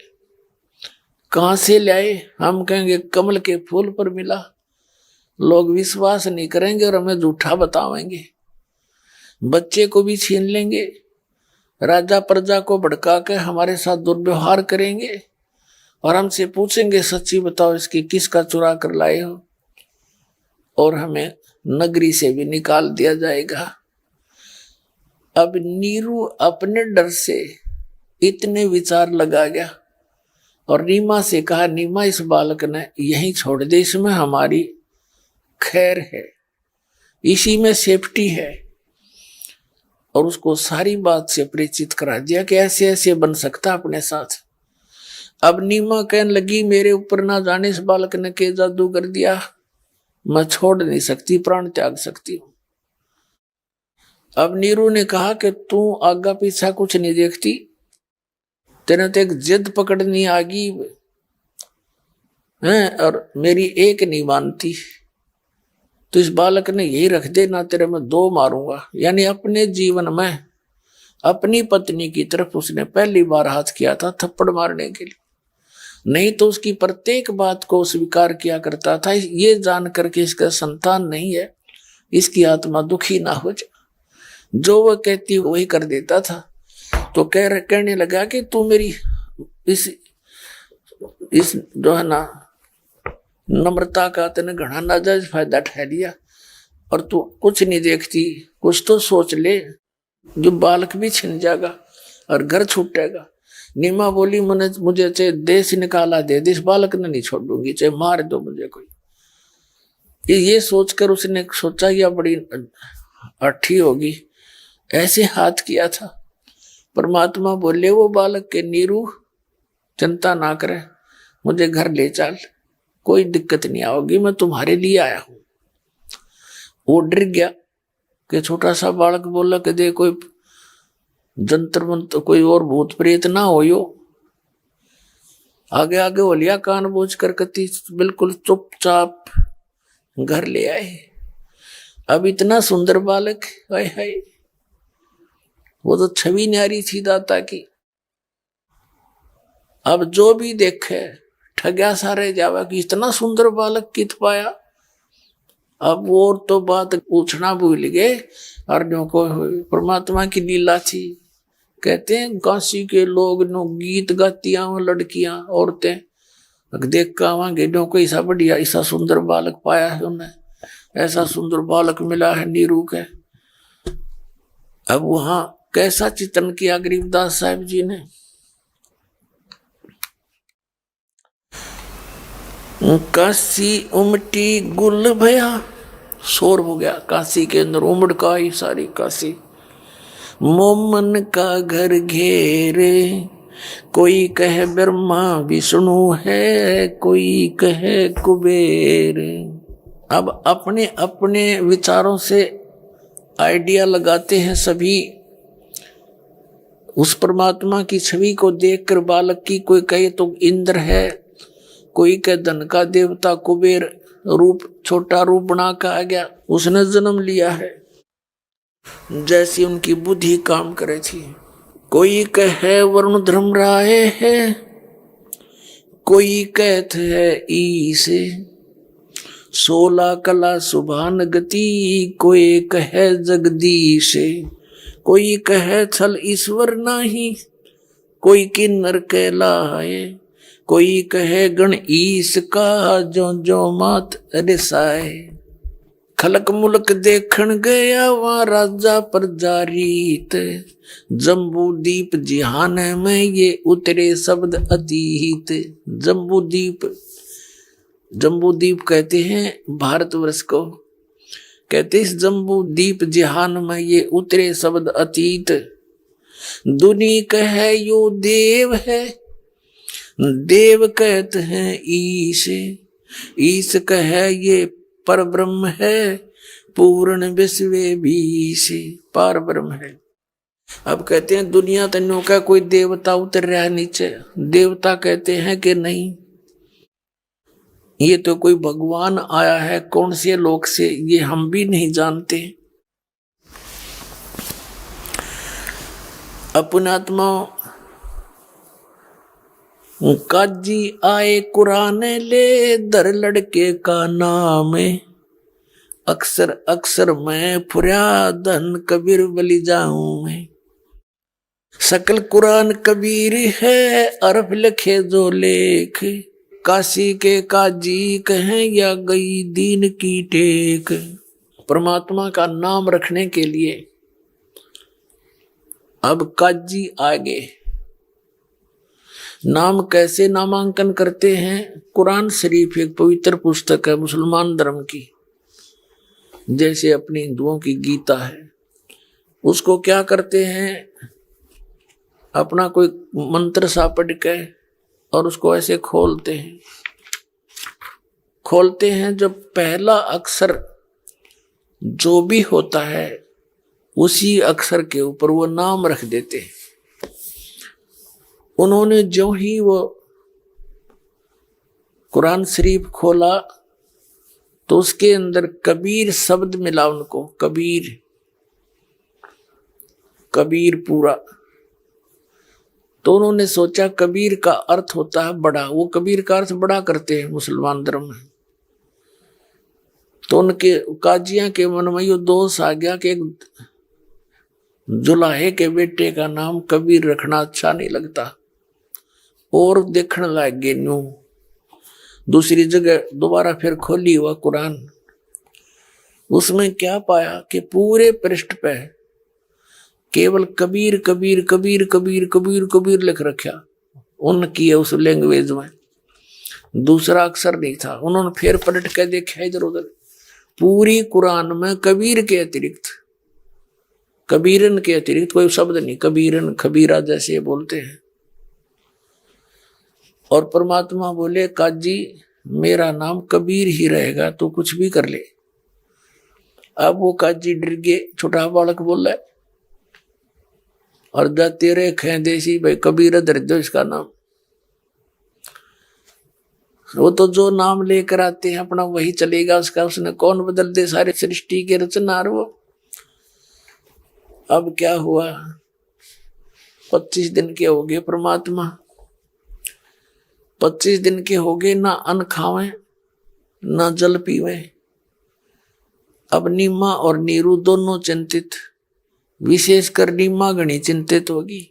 कहाँ से लाए, हम कहेंगे कमल के फूल पर मिला, लोग विश्वास नहीं करेंगे और हमें झूठा बतावेंगे। बच्चे को भी छीन लेंगे, राजा प्रजा को भड़का के हमारे साथ दुर्व्यवहार करेंगे और हमसे पूछेंगे सच्ची बताओ इसकी किसका चुरा कर लाए हो, और हमें नगरी से भी निकाल दिया जाएगा। अब नीरू अपने डर से इतने विचार लगा गया और नीमा से कहा, नीमा इस बालक ने यहीं छोड़ दे, इसमें हमारी खैर है, इसी में सेफ्टी है। और उसको सारी बात से परिचित करा दिया कि ऐसे ऐसे बन सकता अपने साथ। अब नीमा कहने लगी, मेरे ऊपर ना जाने इस बालक ने के जादू कर दिया, मैं छोड़ नहीं सकती, प्राण त्याग सकती हूँ। अब नीरू ने कहा कि तू आगा पीछा कुछ नहीं देखती, तेने तो एक जिद पकड़नी आ गई है और मेरी एक नहीं मानती, तो इस बालक ने यही रख दे, ना तेरे में दो मारूंगा। यानी अपने जीवन में अपनी पत्नी की तरफ उसने पहली बार हाथ किया था थप्पड़ मारने के लिए, नहीं तो उसकी प्रत्येक बात को स्वीकार किया करता था, ये जान करके इसका संतान नहीं है, इसकी आत्मा दुखी ना हो जाए, जो वह कहती वही कर देता था। तो कहने लगा कि तू मेरी इस जो है ना नम्रता का तेने घना नाजायज फायदा उठा लिया, और तू कुछ नहीं देखती, कुछ तो सोच ले, जो बालक भी छिन जाएगा और घर छूटेगा। नीमा बोली, मुझे चाहे देश निकाला दे, इस बालक ने नहीं छोड़ूंगी, चाहे मार दो मुझे कोई। ये सोचकर उसने सोचा यह बड़ी अठी होगी, ऐसे हाथ किया था। परमात्मा बोले वो बालक के, नीरू चिंता ना करे, मुझे घर ले चल, कोई दिक्कत नहीं आओगी, मैं तुम्हारे लिए आया हूं। वो डर गया कि छोटा सा बालक बोला कि दे कोई जंतर मंत्र कोई और भूत प्रेत ना हो यो। आगे आगे हो लिया कान बोझ कर कती, बिल्कुल चुपचाप घर ले आए। अब इतना सुंदर बालक, हाय हाय, वो तो छवि न्यारी थी दाता की। अब जो भी देखे ठग्या सारे जावा कि इतना सुंदर बालक कित पाया। अब वो तो बात पूछना भूल गए, और जो को परमात्मा की लीला थी कहते हैं काशी के लोग नो गीत गातियां लड़कियां औरतें देख का आवांगे जो कोई ऐसा बढ़िया ऐसा सुंदर बालक पाया है उन्हें, ऐसा सुंदर बालक मिला है नीरू के। अब वहां कैसा चित्रण किया गरीबदास साहब जी ने। काशी उमटी गुल भया, शोर हो गया काशी के अंदर, उमड़ का ही सारी काशी। मोमन का घर घेरे, कोई कहे ब्रह्मा विष्णु है, कोई कहे कुबेर। अब अपने अपने विचारों से आइडिया लगाते हैं सभी उस परमात्मा की छवि को देखकर बालक की। कोई कहे तो इंद्र है, कोई कहे धन का देवता कुबेर रूप, छोटा रूप बना कर आ गया, उसने जन्म लिया है, जैसी उनकी बुद्धि काम करे थी। कोई कहे वरुण धर्म राय है, कोई कहते है ईसे, 16 कला सुभान गति, कोई कहे जगदीश। कोई कहे छल ईश्वर नाही, कोई किन्नर कहलाए, कोई कहे गण ईश का, जो जो मात रिसाए। खलक मुलक देखण गया वहां राजा प्रजा रीत, जम्बू दीप जिहान में ये उतरे शब्द अतीत। जम्बू दीप कहते हैं भारतवर्ष को, कहते इस जम्बू दीप जिहान में ये उतरे शब्द अतीत। दुनी कहे यो देव है, देव कहते हैं ईश, ईश कहे ये पर ब्रह्म है, पूर्ण विश्व बीश, पार ब्रह्म है। अब कहते हैं दुनिया तन्यों का कोई देवता उतर रहा है नीचे, देवता कहते हैं कि नहीं, ये तो कोई भगवान आया है, कौन से लोक से ये हम भी नहीं जानते। अपनात्मा काजी आए कुरान ले, दर लड़के का नाम, अक्सर अक्सर मैं फुर्या धन कबीर बलि जाऊं मैं। सकल कुरान कबीर है, अरफ लिखे जो लेख, काशी के काजी कहें या गई दीन की टेक। परमात्मा का नाम रखने के लिए अब काजी आगे नाम कैसे नामांकन करते हैं। कुरान शरीफ एक पवित्र पुस्तक है मुसलमान धर्म की, जैसे अपनी हिंदुओं की गीता है। उसको क्या करते हैं, अपना कोई मंत्र सा पढ़ के और उसको ऐसे खोलते हैं। जब पहला अक्षर जो भी होता है उसी अक्षर के ऊपर वो नाम रख देते हैं। उन्होंने जो ही वो कुरान शरीफ खोला तो उसके अंदर कबीर शब्द मिला उनको, कबीर पूरा। तो उन्होंने सोचा कबीर का अर्थ होता है बड़ा, वो कबीर का अर्थ बड़ा करते हैं मुसलमान धर्म में। तो उनके काजिया के मन में ये दोष आ गया कि एक जुलाहे के बेटे का नाम कबीर रखना अच्छा नहीं लगता, और देखने लग गए न्यू। दूसरी जगह दोबारा फिर खोली हुआ कुरान, उसमें क्या पाया कि पूरे पृष्ठ पे केवल कबीर कबीर कबीर कबीर कबीर कबीर लिख रखा उनकी है उस लैंग्वेज में, दूसरा अक्षर नहीं था। उन्होंने फिर पलट के देखा इधर उधर, पूरी कुरान में कबीर के अतिरिक्त, कबीरन के अतिरिक्त कोई शब्द नहीं। कबीरन खबीरा जैसे बोलते हैं। और परमात्मा बोले काजी मेरा नाम कबीर ही रहेगा, तो कुछ भी कर ले। अब वो काजी डर गए, छोटा बालक बोला और दा तेरे खे देसी भाई कबीर दर दो इसका नाम। वो तो जो नाम लेकर आते हैं अपना वही चलेगा उसका, उसने कौन बदल दे सारे सृष्टि के रचनार वो। अब क्या हुआ, 25 दिन के हो गए परमात्मा, 25 दिन के हो गए, ना अन्न खावे ना जल पीवे। अब नीमा और नीरू दोनों चिंतित, विशेषकर नीमा घनी चिंतित होगी।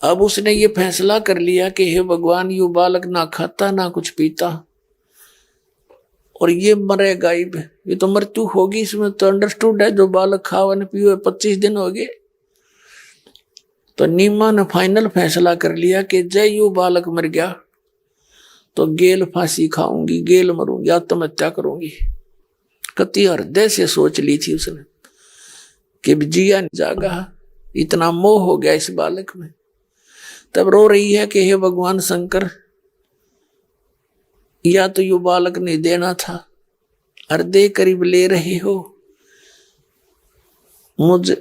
अब उसने ये फैसला कर लिया कि हे भगवान, यू बालक ना खाता ना कुछ पीता और ये मरेगा ही, ये तो मृत्यु होगी। इसमें तो अंडरस्टूड है, जो बालक खावा न पीवे 25 दिन हो गए। तो नीमा ने फाइनल फैसला कर लिया कि जय यू बालक मर गया तो गेल फांसी खाऊंगी, गेल मरूंगी, आत्महत्या करूंगी। कति हृदय से सोच ली थी उसने कि जिया नहीं जागा, इतना मोह हो गया इस बालक में। तब रो रही है कि हे भगवान शंकर, या तो यू बालक नहीं देना था, हृदय करीब ले रहे हो, मुझ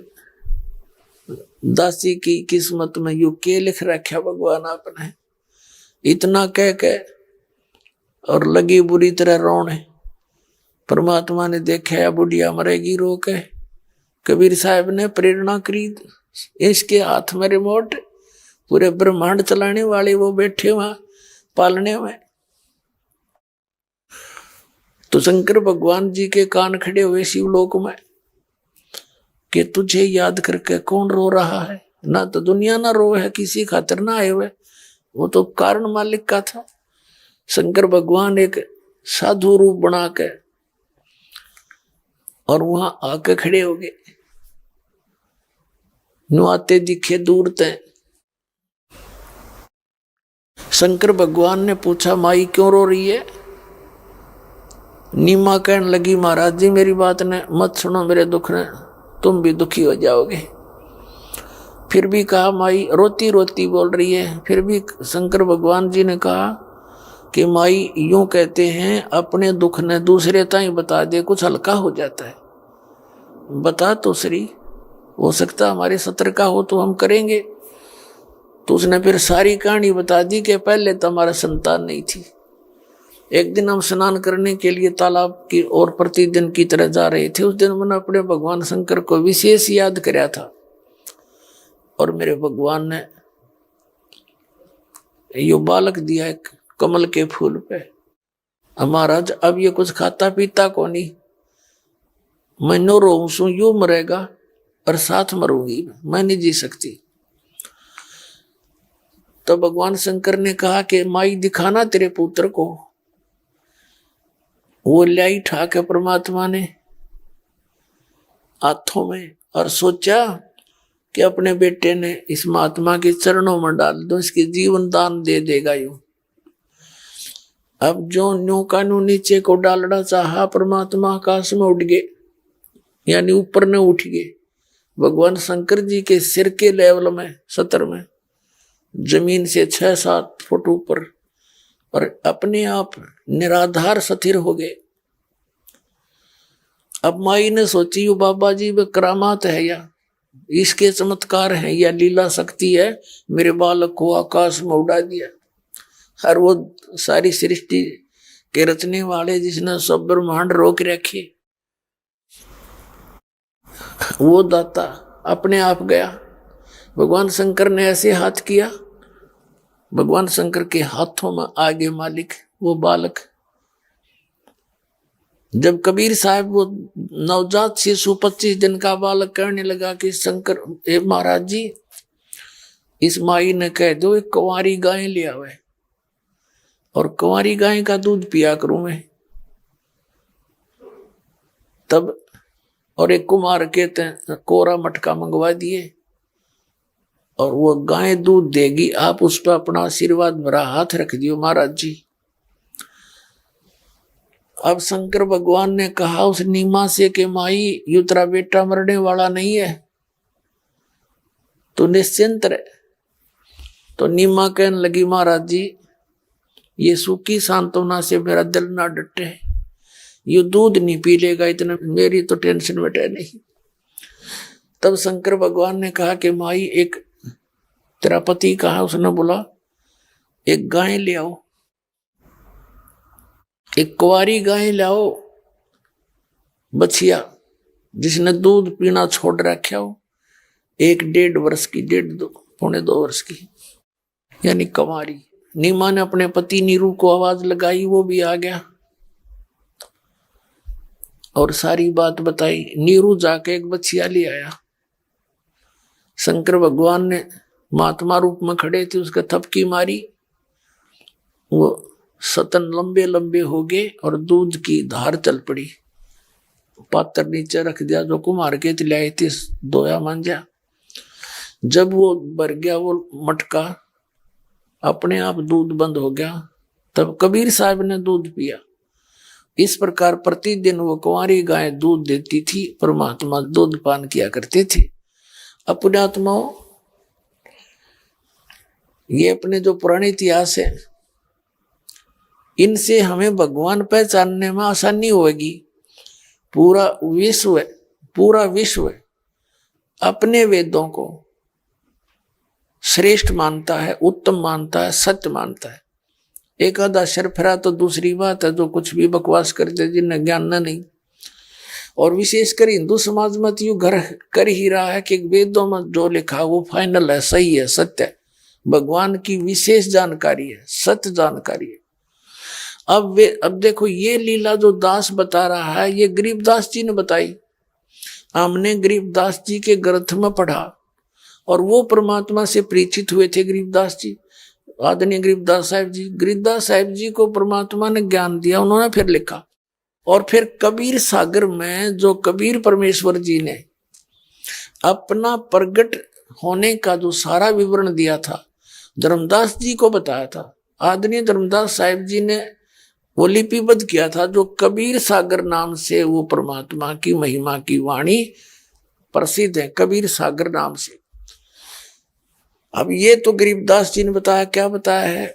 दासी की किस्मत में यू के लिख रखा भगवान आपने। इतना कह के और लगी बुरी तरह रोने। परमात्मा ने देखा बुढ़िया मरेगी, रो के कबीर साहब ने प्रेरणा करी, इसके हाथ में रिमोट, पूरे ब्रह्मांड चलाने वाले वो बैठे वहां पालने में। तो शंकर भगवान जी के कान खड़े हुए शिवलोक में कि तुझे याद करके कौन रो रहा है। ना तो दुनिया ना रो है, किसी खातिर ना आए हुए, वो तो कारण मालिक का था। शंकर भगवान एक साधु रूप बना के और वहां आके खड़े हो गए, नुआते दिखे दूर तय। शंकर भगवान ने पूछा, माई क्यों रो रही है? नीमा कहने लगी, महाराज जी मेरी बात ने मत सुनो, मेरे दुख ने तुम भी दुखी हो जाओगे। फिर भी कहा, माई रोती रोती बोल रही है। फिर भी शंकर भगवान जी ने कहा कि माई यूं कहते हैं, अपने दुख ने दूसरे ताई बता दे कुछ हल्का हो जाता है। बता तो श्री, हो सकता हमारे सत्र का हो तो हम करेंगे। तो उसने फिर सारी कहानी बता दी कि पहले तो हमारा संतान नहीं थी। एक दिन हम स्नान करने के लिए तालाब की ओर प्रतिदिन की तरह जा रहे थे। उस दिन मैंने अपने भगवान शंकर को विशेष याद कराया था और मेरे भगवान ने यो बालक दिया एक कमल के फूल पे। महाराज अब ये कुछ खाता पीता को नहीं, मैं नो रो सू, यू मरेगा और साथ मरूंगी, मैं नहीं जी सकती। तो भगवान शंकर ने कहा कि माई दिखाना तेरे पुत्र को। वो लाई ठाके परमात्मा ने हाथों में और सोचा कि अपने बेटे ने इस महात्मा के चरणों में डाल दो, इसके जीवन दान दे देगा यूं। अब जो न्यू का न्यू नीचे को डालना चाहा, परमात्मा आकाश में उठ गए, यानी ऊपर ने उठ गए। भगवान शंकर जी के सिर के लेवल में, सतर में, जमीन से 6-7 फुट ऊपर, और अपने आप निराधार स्थिर हो गए। अब माई ने सोची, यो बाबा जी वे करामात है या इसके चमत्कार है या लीला शक्ति है, मेरे बालक को आकाश में उड़ा दिया। और वो सारी सृष्टि के रचने वाले जिसने सब ब्रह्मांड रोक रखे, वो दाता अपने आप गया। भगवान शंकर ने ऐसे हाथ किया, भगवान शंकर के हाथों में आगे मालिक वो बालक। जब कबीर साहब वो नवजात शिशु 25 दिन का बालक कहने लगा कि शंकर महाराज जी, इस माई ने कह दो एक कुंवारी गाय ले आवे और कुंवारी गाय का दूध पिया करूं मैं। तब और एक कुमार कहते हैं कोरा मटका मंगवा दिए और वो गाय दूध देगी, आप उस पर अपना आशीर्वाद भरा हाथ रख दियो महाराज जी। अब शंकर भगवान ने कहा उस नीमा से कि माई यू तेरा बेटा मरने वाला नहीं है, तो निश्चिंत रहे। तो नीमा कहने लगी, महाराज जी ये सूखी सांत्वना से मेरा दिल ना डटे, यू दूध नहीं पी लेगा, इतना मेरी तो टेंशन मिटे नहीं। तब शंकर भगवान ने कहा कि माई एक तेरा पति कहा, उसने बोला एक गाय ले आओ, एक कुंवारी गाय लाओ, बछिया जिसने दूध पीना छोड़ रखा हो, 1-1.5 वर्ष की, 1.5-2 वर्ष की, यानी कुंवारी। नीमा ने अपने पति नीरू को आवाज लगाई, वो भी आ गया। और सारी बात बताई। नीरू जाके एक बच्चिया ले आया। शंकर भगवान ने महात्मा रूप में खड़े थे, उसका थपकी मारी, वो सतन लंबे लंबे हो गए और दूध की धार चल पड़ी। पात्र नीचे रख दिया, जो कुम्हार के लाए थे, धोया मांझा। जब वो भर गया वो मटका, अपने आप दूध बंद हो गया। तब कबीर साहब ने दूध पिया। इस प्रकार प्रतिदिन वो कुंवारी गाय दूध देती थी, परमात्मा दूध पान किया करते थे। अपने आत्माओं, ये अपने जो पुराने इतिहास है, इनसे हमें भगवान पहचानने में आसानी होगी। पूरा विश्व अपने वेदों को श्रेष्ठ मानता है, उत्तम मानता है, सत्य मानता है। एक आधा अक्षर फिरा तो दूसरी बात है, जो कुछ भी बकवास करते जिन्हें ज्ञान न नहीं। और विशेषकर हिंदू समाज में तो यू घर कर ही रहा है कि वेदों में जो लिखा वो फाइनल है, सही है, सत्य है, भगवान की विशेष जानकारी है, सत्य जानकारी है। अब देखो ये लीला जो दास बता रहा है, ये गरीबदास जी ने बताई। हमने गरीबदास जी के ग्रंथ में पढ़ा और वो परमात्मा से परिचित हुए थे गरीबदास जी, आदरणीय गरीबदास साहिब जी। गरीबदास साहिब जी को परमात्मा ने ज्ञान दिया, उन्होंने फिर लिखा। और फिर कबीर सागर में जो कबीर परमेश्वर जी ने अपना प्रगट होने का जो सारा विवरण दिया था, धर्मदास जी को बताया था। आदरणीय धर्मदास साहिब जी ने वो लिपिबद्ध किया था, जो कबीर सागर नाम से वो परमात्मा की महिमा की वाणी प्रसिद्ध है, कबीर सागर नाम से। अब ये तो गरीबदास जी ने बताया। क्या बताया है?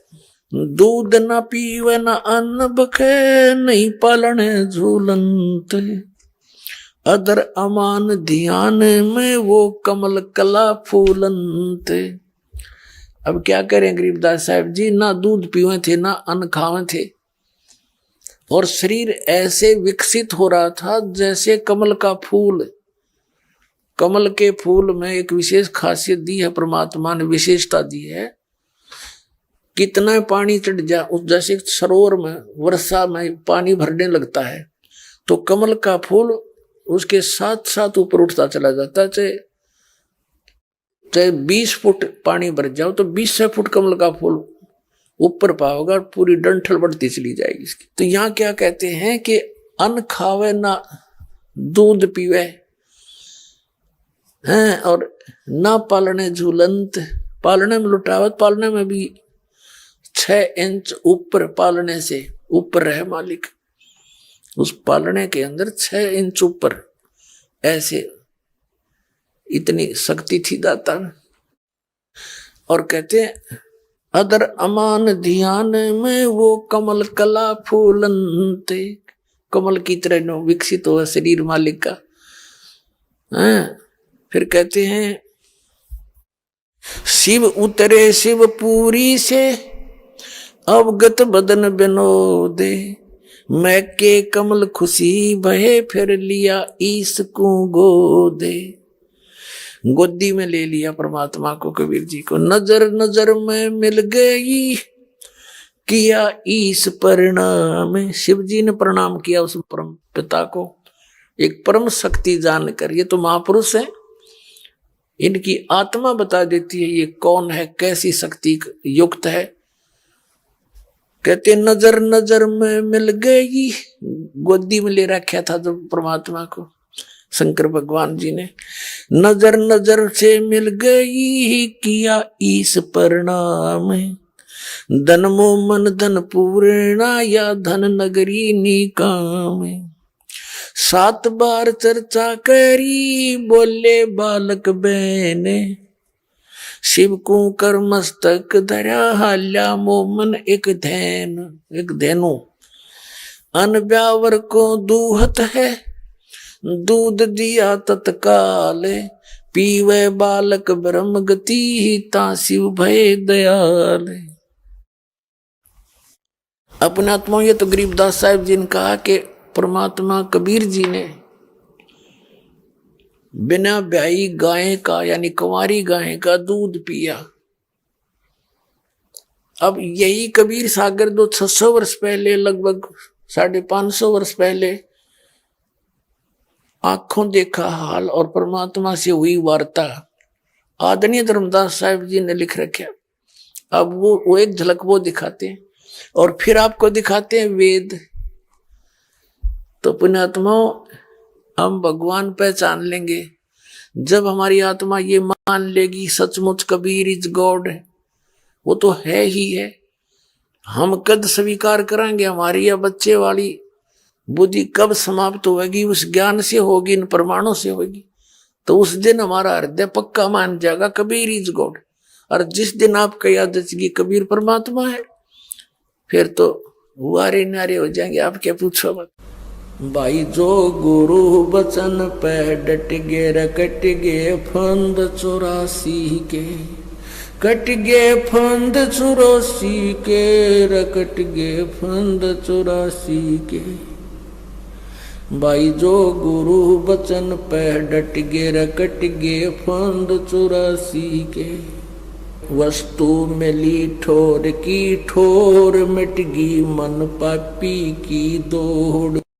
दूध न पीवे न अन्न बखे, नहीं पालन झूलंत, अदर अमान ध्यान में वो कमल कला फूलंत। अब क्या करें गरीबदास साहब जी, ना दूध पीवे थे, ना अन्न खावे थे, और शरीर ऐसे विकसित हो रहा था जैसे कमल का फूल। कमल के फूल में एक विशेष खासियत दी है परमात्मा ने, विशेषता दी है। कितना पानी चढ़ जा, उस जैसे सरोवर में वर्षा में पानी भरने लगता है, तो कमल का फूल उसके साथ साथ ऊपर उठता चला जाता है। चाहे 20 फुट पानी भर जाओ तो 20 फुट कमल का फूल ऊपर पाओगे और पूरी डंठल बढ़ती चली जाएगी इसकी। तो यहाँ क्या कहते हैं कि अन्न खावे ना दूध पीवे हैं, और ना पालने झूलंत, पालने में लुटावत, पालने में भी 6 इंच ऊपर, पालने से ऊपर रहे मालिक, उस पालने के अंदर 6 इंच ऊपर, ऐसे इतनी शक्ति थी दाता में। और कहते हैं अदर अमान ध्यान में वो कमल कला फूलंते, कमल की तरह विकसित हुआ शरीर मालिक का। फिर कहते हैं शिव उतरे शिवपुरी से, अवगत बदन बिनोदे, मैं के कमल खुशी बहे, फिर लिया ईस को गोदे। गोदी में ले लिया परमात्मा को, कबीर जी को। नजर नजर में मिल गई, किया ईस परिणाम। शिव जी ने प्रणाम किया उस परम पिता को, एक परम शक्ति जानकर। ये तो महापुरुष है, इनकी आत्मा बता देती है ये कौन है, कैसी शक्ति युक्त है। कहते नजर नजर में मिल गई, गोदी में ले रखा था जो परमात्मा को शंकर भगवान जी ने। नजर नजर से मिल गई, किया ईस परिणाम, धन मो मन धन पूर्णा, या धन नगरी निकाम। 7 बार चर्चा करी, बोले बालक बहने, शिव को कर मस्तक धरा, हाल्या मोमन एक धैनु। अन ब्यावर को दूहत है, दूध दिया तत्काल, पीवे बालक ब्रह्म गति, ता शिव भय दयाल। अपने आत्मा, ये तो गरीबदास साहिब जी ने कहा कि परमात्मा कबीर जी ने बिना ब्याई गाय का, यानी कुंवारी गाय का दूध पिया। अब यही कबीर सागर 600 वर्ष पहले, लगभग 550 वर्ष पहले आंखों देखा हाल और परमात्मा से हुई वार्ता आदरणीय धर्मदास साहब जी ने लिख रखा। अब वो एक झलक वो दिखाते हैं और फिर आपको दिखाते हैं वेद। तो पुण्यात्माओं, हम भगवान पहचान लेंगे जब हमारी आत्मा ये मान लेगी सचमुच कबीर इज गॉड, वो तो है ही है। हम कद स्वीकार करेंगे? हमारी या बच्चे वाली बुद्धि कब समाप्त होगी? उस ज्ञान से होगी, इन प्रमाणों से होगी। तो उस दिन हमारा हृदय पक्का मान जाएगा कबीर इज गॉड। और जिस दिन आपका याद रचेगी कबीर परमात्मा है, फिर तो वारे नारे हो जाएंगे। आप क्या पूछो मत भाई। जो गुरु बचन पे डट गे रकट गे फंद 84 के, कट गे फंद 84 के, रकट गे फंद 84 के। भाई जो गुरु बचन पे डट गे रकट गे फंद 84 के। वस्तु मिली ठोर की ठोर, मिट गई मन पापी की दौड़।